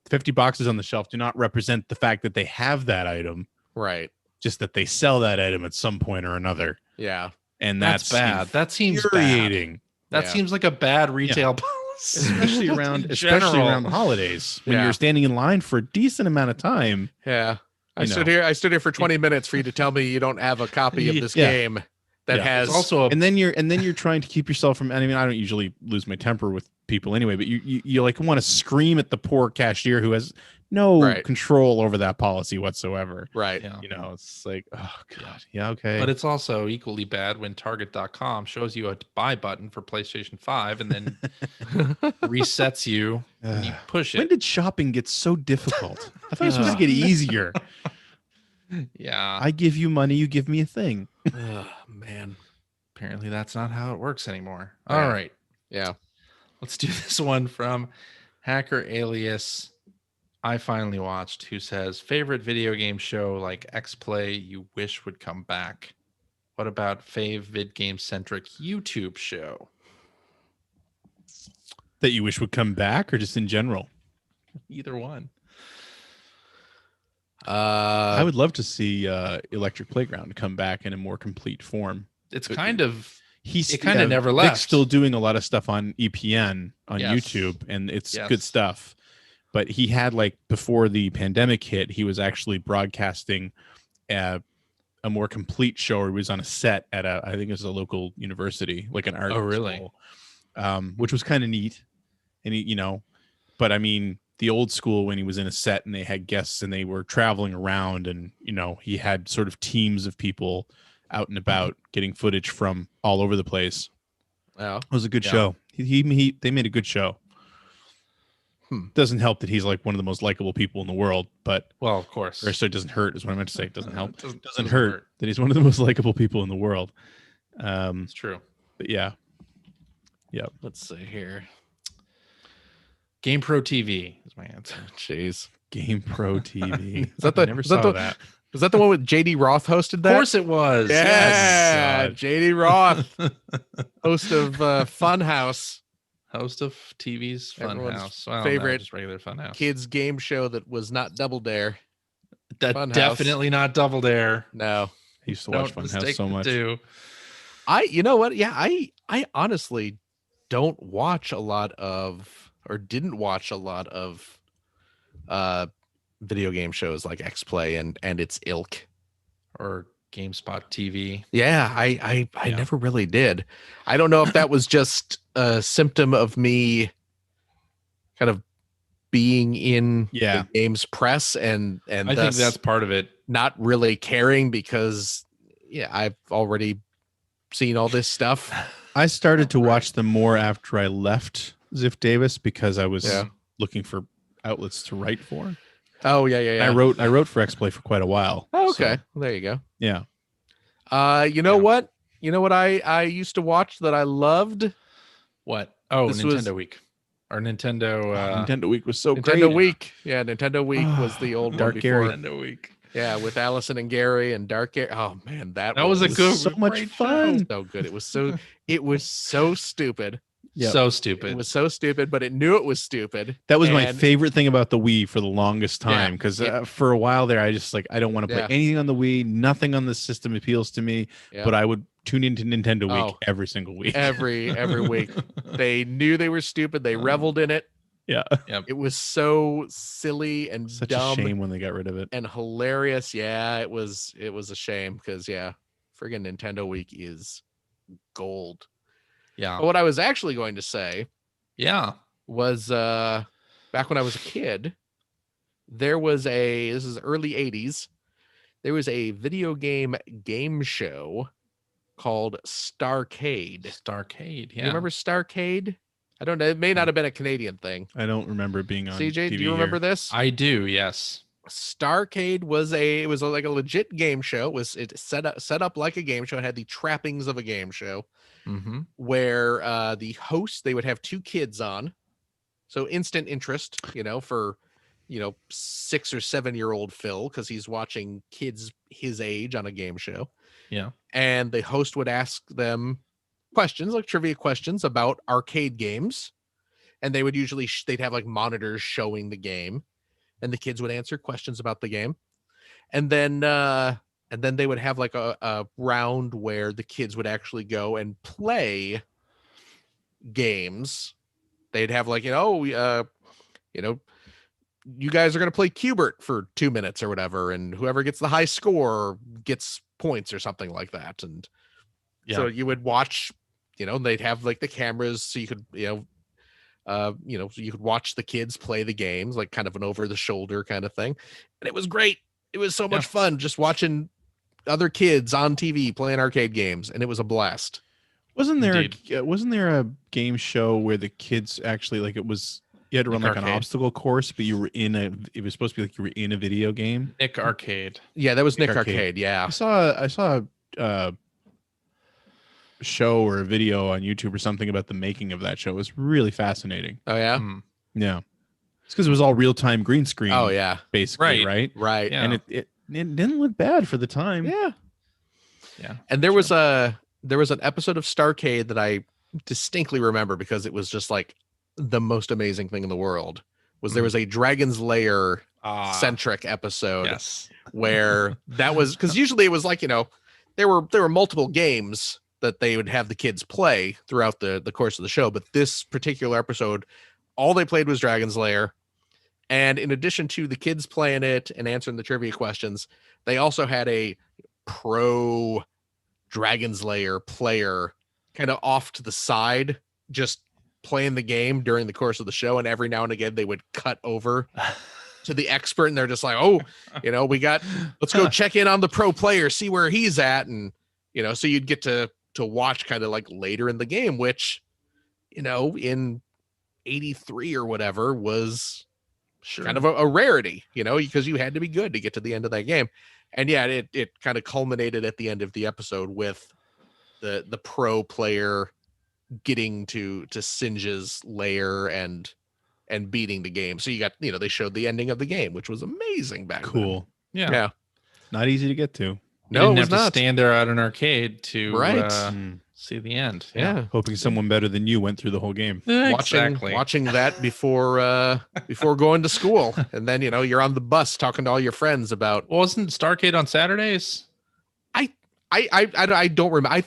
50 boxes on the shelf do not represent the fact that they have that item, Right. just that they sell that item at some point or another. Yeah. And that's bad. That seems bad. infuriating. That Yeah. seems like a bad retail policy. Especially around In especially general. around the holidays when Yeah. you're standing in line for a decent amount of time. Yeah. I You stood know. here. I stood here for 20 minutes for you to tell me you don't have a copy of this Yeah. game that Yeah. has It's also a And then you're trying to keep yourself from. I mean, I don't usually lose my temper with people anyway, but you like want to scream at the poor cashier who has no Right. control over that policy whatsoever. right. yeah. It's like, oh god, yeah, okay. But it's also equally bad when Target.com shows you a buy button for PlayStation 5 and then resets you and you push When it. did shopping get so difficult? I thought it was supposed to get easier. Yeah. I give you money, you give me a thing. Oh, man. Apparently that's not how it works anymore. Yeah. All right. Yeah. Let's do this one from Hacker Alias. I finally watched, who says favorite video game show like X-Play you wish would come back. What about fave vid game centric YouTube show? That you wish would come back, or just in general? Either one. I would love to see Electric Playground come back in a more complete form. It's kind of It kinda never left. Vic's still doing a lot of stuff on EPN on Yes. YouTube, and it's Yes. good stuff. But he had, like, before the pandemic hit, he was actually broadcasting a more complete show where he was on a set at I think it was a local university, like an art really? school, which was kind of neat. And but I mean, the old school, when he was in a set and they had guests and they were traveling around, and he had sort of teams of people out and about getting footage from all over the place. Yeah. It was a good Yeah. show. They made a good show. Doesn't help that he's like one of the most likable people in the world, but well, of course. so it doesn't hurt is what I meant to say. It doesn't help. Doesn't Doesn't hurt that he's one of the most likable people in the world. It's true. But yeah. Let's see here. GamePro TV is my answer. Jeez. Game Pro TV. Is that I the- never is that saw the- that. Was that the one with JD Roth hosted that? Of course it was. Yeah. Yes. JD Roth, host of Funhouse, Host of TV's Everyone's Funhouse. Well, favorite no, just regular Funhouse. kids game show that was not Double Dare. Funhouse. Definitely not Double Dare. No. I used to watch Don't Funhouse mistake so the much. two. You know what? Yeah, I honestly don't watch a lot of, or didn't watch a lot of video game shows like X-Play and its ilk. Or GameSpot TV. Yeah, I Yeah. never really did. I don't know if that was just a symptom of me kind of being in Yeah. the games press and I think thus that's part of it. not really caring because I've already seen all this stuff. I started to watch them more after I left Ziff Davis because I was Yeah. looking for outlets to write for. Oh yeah. I wrote for X-Play for quite a while. Oh, okay. So, Well, there you go. yeah. You know what? You know what I used to watch that I loved? What? Oh, This Nintendo was- Week. Or Nintendo Nintendo Week was so Nintendo great. Week. Yeah, Nintendo Week was the old Dark one Gary. before. Nintendo Week. Yeah, with Allison and Gary and Dark Gary. Oh man, that Was a good so much great fun. show. so good. It was so stupid. Yep. So It stupid. was so stupid, but it knew it was stupid. That was my And- favorite thing about the Wii for the longest Yeah. time because for a while there, I just I don't want to play Yeah. anything on the Wii. Nothing on the system appeals to me, Yeah. but I would tune into Nintendo Week Oh. every single week. every week. They knew they were stupid. They reveled in it. Yeah. It was so silly and Such dumb a shame when they got rid of it. and hilarious. Yeah, it was a shame because friggin' Nintendo Week is gold. Yeah. But what I was actually going to say Yeah. Was back when I was a kid, there was this is early 80s, there was a video game show called Starrcade. Starrcade, yeah. You remember Starrcade? I don't know. It may not have been a Canadian thing. I don't remember it being on CJ, TV do you remember here. this? I do, yes. Starrcade was like a legit game show. It set up like a game show. It had the trappings of a game show, where the host, they would have two kids on, so instant interest, for 6 or 7-year-old Phil, because he's watching kids his age on a game show. Yeah. And the host would ask them questions, like trivia questions about arcade games, and they would usually they'd have like monitors showing the game, and the kids would answer questions about the game. And then they would have like a round where the kids would actually go and play games. They'd have like, you guys are going to play Cubert for 2 minutes or whatever, and whoever gets the high score gets points or something like that. And so you would watch, they'd have like the cameras so you could, so you could watch the kids play the games, like kind of an over the shoulder kind of thing. And it was great. It was so much fun just watching other kids on TV playing arcade games, and it was a blast. Wasn't there a game show where the kids actually, like, you had to run like an obstacle course, but it was supposed to be like you were in a video game? Nick Arcade. Yeah, that was Nick Arcade. Yeah. I saw a show or a video on YouTube or something about the making of that show. It was really fascinating. Oh yeah? Yeah. It's because it was all real-time green screen. Oh yeah. Basically, right? Right. Yeah. And it didn't look bad for the time. Yeah. Yeah. And there was an episode of Starrcade that I distinctly remember because it was just like the most amazing thing in the world. There was a Dragon's Lair centric episode where that was, because usually it was like, there were multiple games that they would have the kids play throughout the course of the show, but this particular episode, all they played was Dragon's Lair. And in addition to the kids playing it and answering the trivia questions, they also had a pro Dragon's Lair player kind of off to the side, just playing the game during the course of the show. And every now and again, they would cut over to the expert, and they're just like, oh, let's go check in on the pro player, see where he's at. And, so you'd get to watch kind of like later in the game, which, in 83 or whatever was kind of a rarity, because you had to be good to get to the end of that game. And yeah, it kind of culminated at the end of the episode with the pro player getting to Singe's lair and beating the game. So you got, they showed the ending of the game, which was amazing back then. Cool. Yeah. Not easy to get to. No, you didn't have to stand there at an arcade to see the end. Yeah. Hoping someone better than you went through the whole game. Watching that before going to school. And then, you're on the bus talking to all your friends about. Wasn't Starrcade on Saturdays? I don't remember.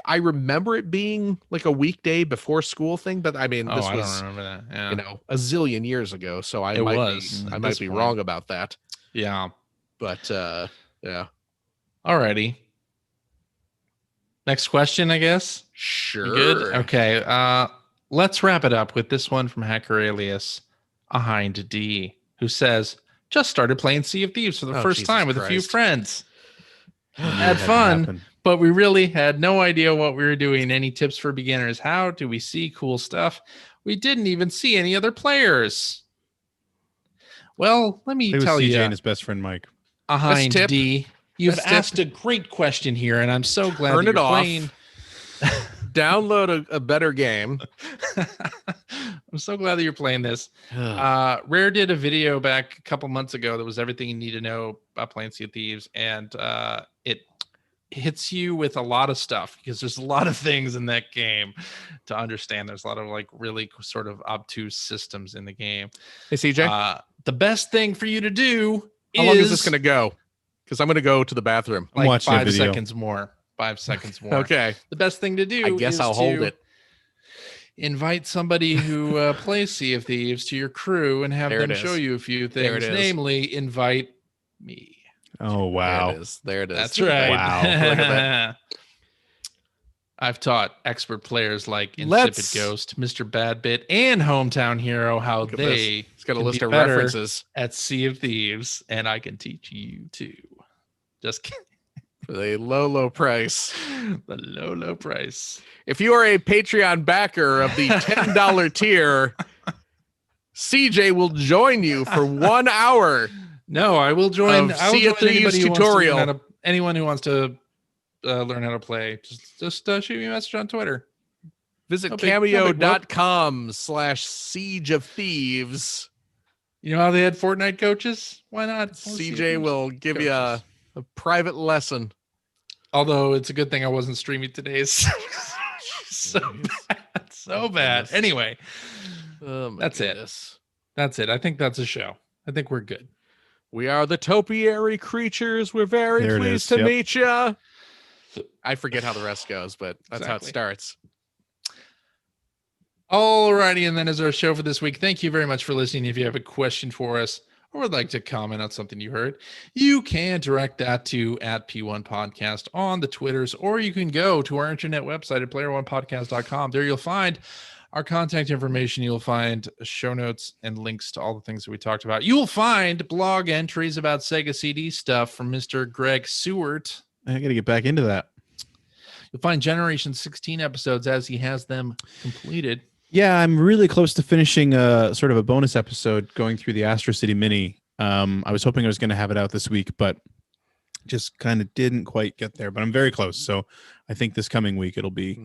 I remember it being like a weekday before school thing, but I mean, this I was, don't remember that. Yeah. A zillion years ago. So I might be wrong about that. Yeah. But yeah. Alrighty. Next question, I guess. Sure. You good? Okay. Let's wrap it up with this one from Hacker Alias Behind D, who says, just started playing Sea of Thieves for the first time with a few friends. Had fun, but we really had no idea what we were doing. Any tips for beginners? How do we see cool stuff? We didn't even see any other players. Well, let me tell you. CJ and his best friend Mike. Behind D, you've asked a great question here, and I'm so glad that you're playing. Download a better game. I'm so glad that you're playing this. Rare did a video back a couple months ago that was everything you need to know about playing Sea of Thieves, and it hits you with a lot of stuff because there's a lot of things in that game to understand. There's a lot of like really sort of obtuse systems in the game. Hey CJ, the best thing for you to do How long is this going to go? Because I'm going to go to the bathroom. Like 5 seconds more. 5 seconds more. Okay. The best thing to do, I guess I'll hold it. Invite somebody who plays Sea of Thieves to your crew and have them show you a few things. Namely, invite me. Oh wow! There it is. That's right. Wow. Look at that. I've taught expert players like Insipid Ghost, Mr. Badbit, and Hometown Hero how they It's got a list of better references at Sea of Thieves, and I can teach you too. Just kidding. For the low price. The low price. If you are a Patreon backer of the $10 tier, CJ will join you for 1 hour. No, I will join. I will Sea of Thieves tutorial. Anyone who wants to learn how to play, just shoot me a message on Twitter. Visit cameo.com/Siege of Thieves. You know how they had Fortnite coaches? Why not? CJ will give you a private lesson. Although it's a good thing I wasn't streaming today. So bad. Anyway, that's it. That's it. I think that's a show. I think we're good. We are the topiary creatures. We're very pleased to meet you. I forget how the rest goes, but that's how it starts. Alrighty, and then as our show for this week, thank you very much for listening. If you have a question for us or would like to comment on something you heard, you can direct that to @P1 Podcast on the Twitters, or you can go to our internet website at player1podcast.com. There you'll find our contact information. You'll find show notes and links to all the things that we talked about. You will find blog entries about Sega CD stuff from Mr. Greg Seward. I got to get back into that. You'll find Generation 16 episodes as he has them completed. Yeah, I'm really close to finishing sort of a bonus episode going through the Astro City Mini. I was hoping I was going to have it out this week, but just kind of didn't quite get there. But I'm very close, so I think this coming week it'll be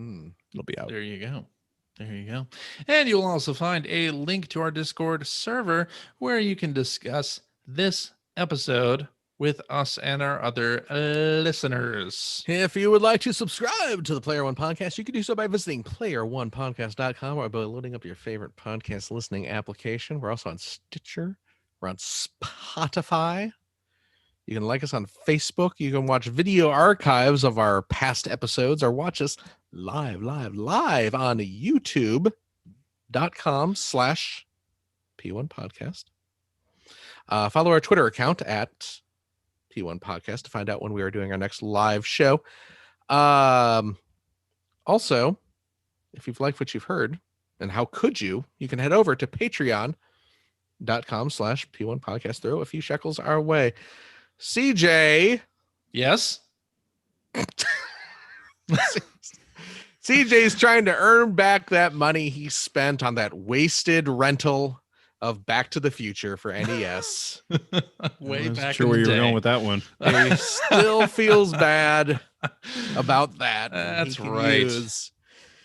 out. There you go. There you go. And you'll also find a link to our Discord server where you can discuss this episode with us and our other listeners. If you would like to subscribe to the Player One Podcast, you can do so by visiting player1podcast.com or by loading up your favorite podcast listening application. We're also on Stitcher. We're on Spotify. You can like us on Facebook. You can watch video archives of our past episodes or watch us live on youtube.com/P1 Podcast. Follow our Twitter account at P1 Podcast to find out when we are doing our next live show. Also, if you've liked what you've heard, and how could you can head over to patreon.com/P1 Podcast. Throw a few shekels our way. CJ. Yes. CJ's trying to earn back that money he spent on that wasted rental of Back to the Future for NES. Way back sure in where the you were day. going with that one. He still feels bad about that. That's he could right. Use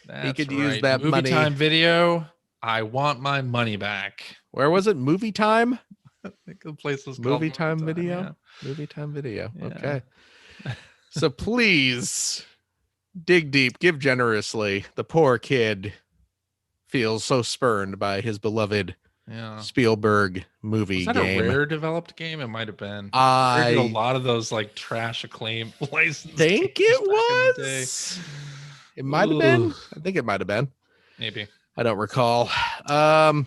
Use that Movie money. Time Video. I want my money back. Where was it? Movie Time? I think the place was called Movie Time Video? Yeah. Movie Time Video. Yeah. Okay. So please dig deep, give generously. The poor kid feels so spurned by his beloved Spielberg movie Was that game. a Rare developed game? It might have been. I did a lot of those like trash acclaim license. think games it back in the day. was. It might have been. I think it might have been. Maybe. I don't recall. Yeah.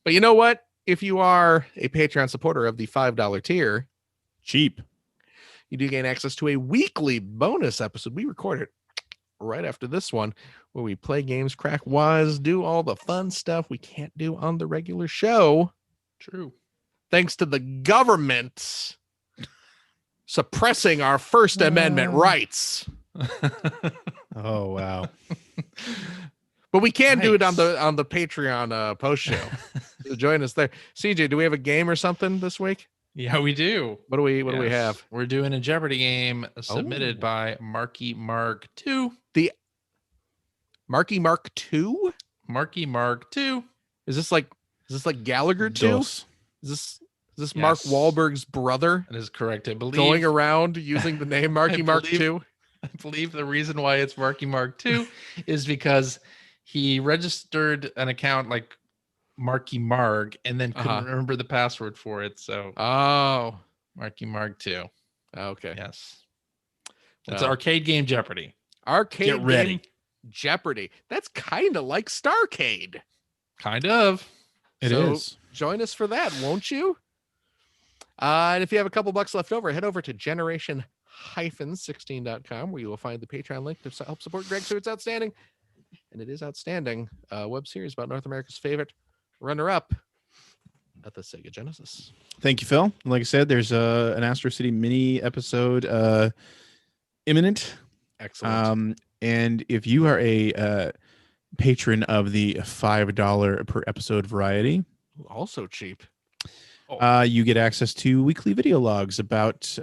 But you know what? If you are a Patreon supporter of the $5 tier, Cheap. you do gain access to a weekly bonus episode. We recorded right after this one where we play games, crack wise, do all the fun stuff we can't do on the regular show. True. Thanks to the government suppressing our First Amendment rights. Oh wow. But we can do it on the Patreon post show. So join us there. CJ, do we have a game or something this week? Yeah, we do. What do we have? We're doing a Jeopardy game submitted by Marky Mark 2. The Marky Mark 2? Marky Mark 2. Is this like Gallagher 2? Is this Mark Wahlberg's brother? That is correct. I believe Going around using the name Marky Mark 2? I believe the reason why it's Marky Mark 2 is because he registered an account like Marky Marg and then couldn't remember the password for it. So Marky Mark 2. Okay. Yes. It's arcade game Jeopardy. Arcade Get ready. game Jeopardy. That's kind of like Starrcade. Kind of. It is. Join us for that, won't you? And if you have a couple bucks left over, head over to Generation patreon-16.com, where you will find the Patreon link to help support Greg. So it's outstanding. And it is outstanding. Web series about North America's favorite runner-up at the Sega Genesis. Thank you, Phil. Like I said, there's an Astro City mini episode imminent. Excellent. And if you are a patron of the $5 per episode variety, also cheap, you get access to weekly video logs about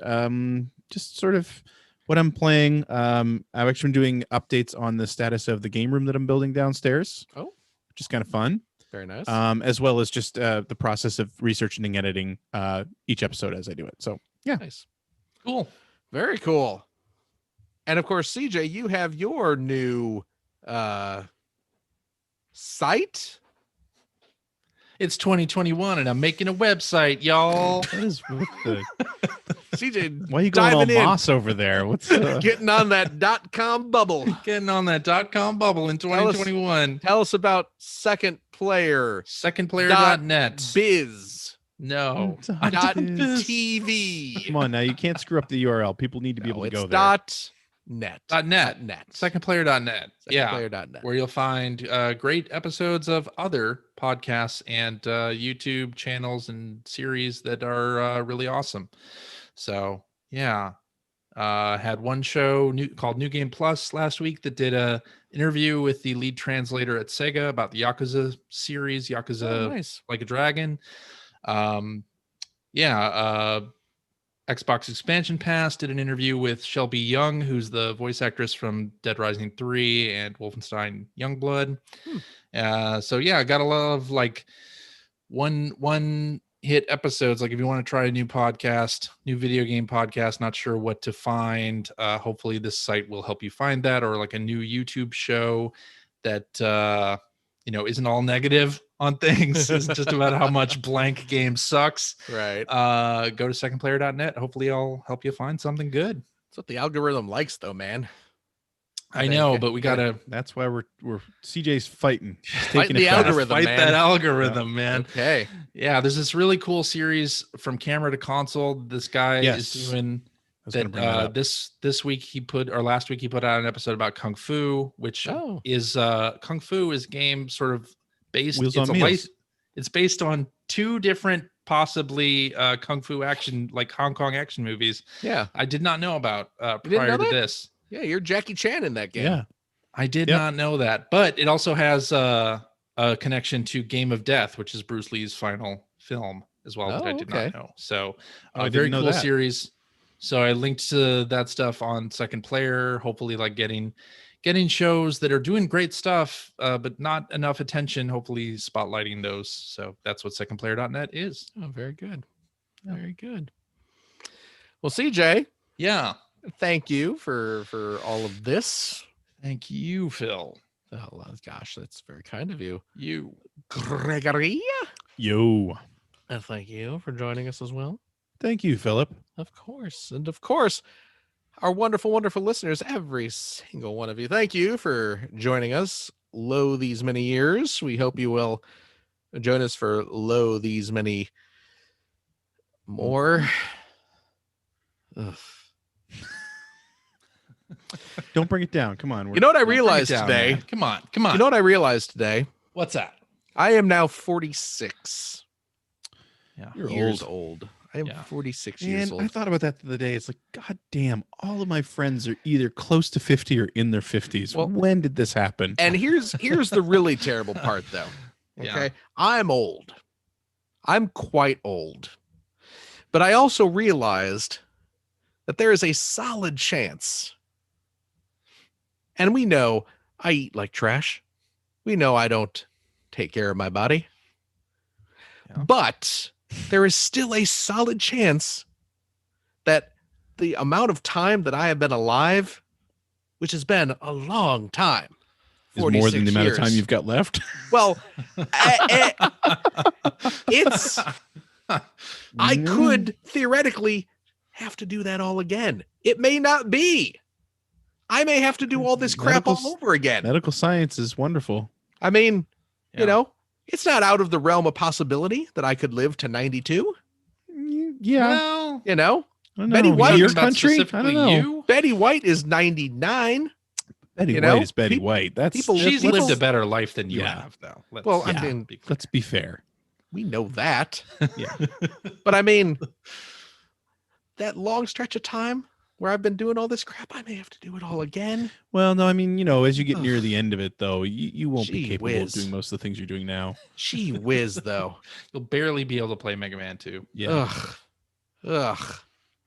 just sort of what I'm playing. I've actually been doing updates on the status of the game room that I'm building downstairs. Oh, which is kind of fun. Very nice. As well as just the process of researching and editing each episode as I do it. So yeah, nice, cool, very cool. And of course, CJ, you have your new site. It's 2021 and I'm making a website, y'all. What is with the CJ? Why are you going all Moss over there? What's getting on that .com bubble? Getting on that .com bubble in 2021. Tell us about secondplayer.net. Biz. No. .tv. Come on now, you can't screw up the URL. People need to be able to go there. .net. Secondplayer.net. Secondplayer.net. Where you'll find great episodes of other podcasts and YouTube channels and series that are really awesome. So yeah, had one show called New Game Plus last week that did a interview with the lead translator at Sega about the Yakuza series, Yakuza Like a Dragon. Xbox Expansion Pass did an interview with Shelby Young, who's the voice actress from Dead Rising 3 and Wolfenstein Youngblood. So yeah, I got a lot of like one hit episodes. Like if you want to try a new podcast, new video game podcast, not sure what to find, hopefully this site will help you find that, or like a new YouTube show that isn't all negative on things. It's just about how much blank game sucks. Right. Go to secondplayer.net. Hopefully I'll help you find something good. That's what the algorithm likes though, man. I know, but we gotta. That's why we're CJ's fighting. Fighting the algorithm, fight man. that algorithm, man. Okay. Yeah, there's this really cool series from camera to console. This guy is doing that. This week last week he put out an episode about Kung Fu, which is Kung Fu is a game sort of based. It's based on two different possibly Kung Fu action, like Hong Kong action movies. Yeah, I did not know about prior to this. Yeah, you're Jackie Chan in that game. Yeah, I did not know that, but it also has a connection to Game of Death, which is Bruce Lee's final film as well, that I did not know. So a very cool series. So I linked to that stuff on Second Player, hopefully like getting shows that are doing great stuff, but not enough attention, hopefully spotlighting those. So that's what secondplayer.net is. Oh, very good. Very good. Well, CJ. Yeah. Thank you for all of this. Thank you, Phil. Oh, gosh, that's very kind of you. You. Gregory. Yo. And thank you for joining us as well. Thank you, Philip. Of course. And of course, our wonderful, wonderful listeners, every single one of you. Thank you for joining us these many years. We hope you will join us for these many more. Ugh. Don't bring it down. Come on. You know what I realized today? Man. Come on. You know what I realized today? What's that? I am now 46. Yeah. You're old. I am 46 years old. I thought about that the other day. It's like, God damn, all of my friends are either close to 50 or in their 50s. Well, when did this happen? And here's the really terrible part, though. Okay. Yeah. I'm old. I'm quite old. But I also realized that there is a solid chance. And we know I eat like trash. We know I don't take care of my body. Yeah. But there is still a solid chance that the amount of time that I have been alive, which has been a long time, is more than the amount of time you've got left. Well, it's I could theoretically have to do that all again. It may not be. I may have to do all this crap all over again. Medical science is wonderful. I mean, you know, it's not out of the realm of possibility that I could live to 92. Yeah. Well, you know, Betty White, your country? I don't know. You? Betty White is 99. Betty You White know, is Betty White. That's She's people- lived a better life than you Yeah. have, though. Well, I mean, let's be fair. we know that. Yeah. But I mean, that long stretch of time where I've been doing all this crap, I may have to do it all again. Well, no, I mean, as you get near the end of it, though, you won't be Gee capable whiz. of doing most of the things you're doing now. Gee whiz, though. You'll barely be able to play Mega Man 2. Yeah. Ugh.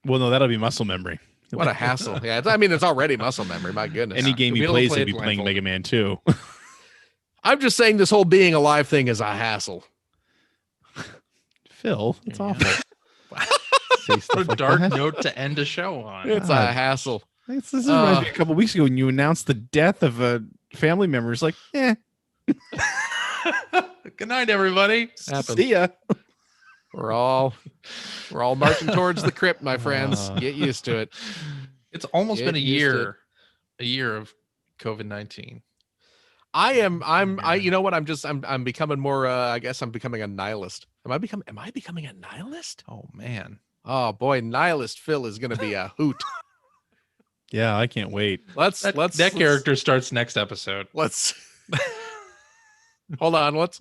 Well, no, that'll be muscle memory. What a hassle. Yeah, I mean, it's already muscle memory. My goodness. Any game he You'll be able to plays, play he'll be it playing blindfolded. Mega Man 2. I'm just saying this whole being alive thing is a hassle. Phil, it's Yeah. awful. Say What a stuff like dark that. note to end a show on. It's God. a hassle. This reminds me a couple weeks ago when you announced the death of a family member. It's like, Good night, everybody. Happened. see ya. We're all marching towards the crypt, my friends. Get used to it. It's almost Get been a used to it. year of COVID-19. You know what? I'm becoming more I guess I'm becoming a nihilist. Am I becoming a nihilist? Oh man. Oh boy, nihilist Phil is gonna be a hoot. Yeah, I can't wait. That character starts next episode. Let's hold on. What's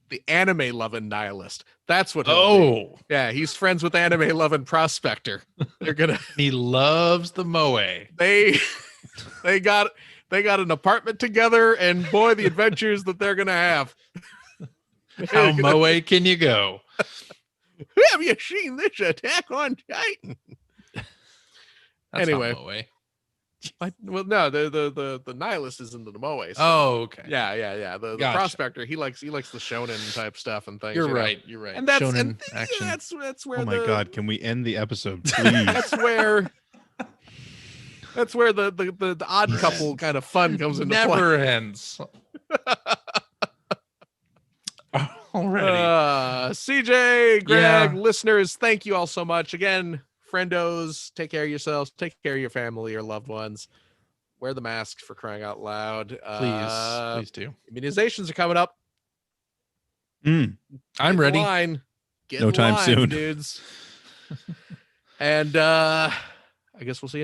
the anime loving nihilist? That's what. Oh, yeah, he's friends with anime loving prospector. They're gonna. he loves the moe. They got an apartment together, and boy, the adventures that they're gonna have. How moe can you go? Have you seen this Attack on Titan? That's Anyway. not moe. Well, no, the nihilist is into the moe. So. Oh, okay. Yeah. The Gotcha. prospector, he likes the shonen type stuff and things. You're you know? right. You're right. And that's Shonen and action. that's where Oh my God, can we end the episode, please? that's where the odd couple kind of fun comes into play. Never ends. Already. CJ, Greg, Yeah. listeners, thank you all so much. Again, friendos, take care of yourselves, take care of your family, your loved ones. Wear the masks for crying out loud. Please do. Immunizations are coming up. Mm. I'm Get in ready. line. Get No in time line, soon. dudes. And I guess we'll see you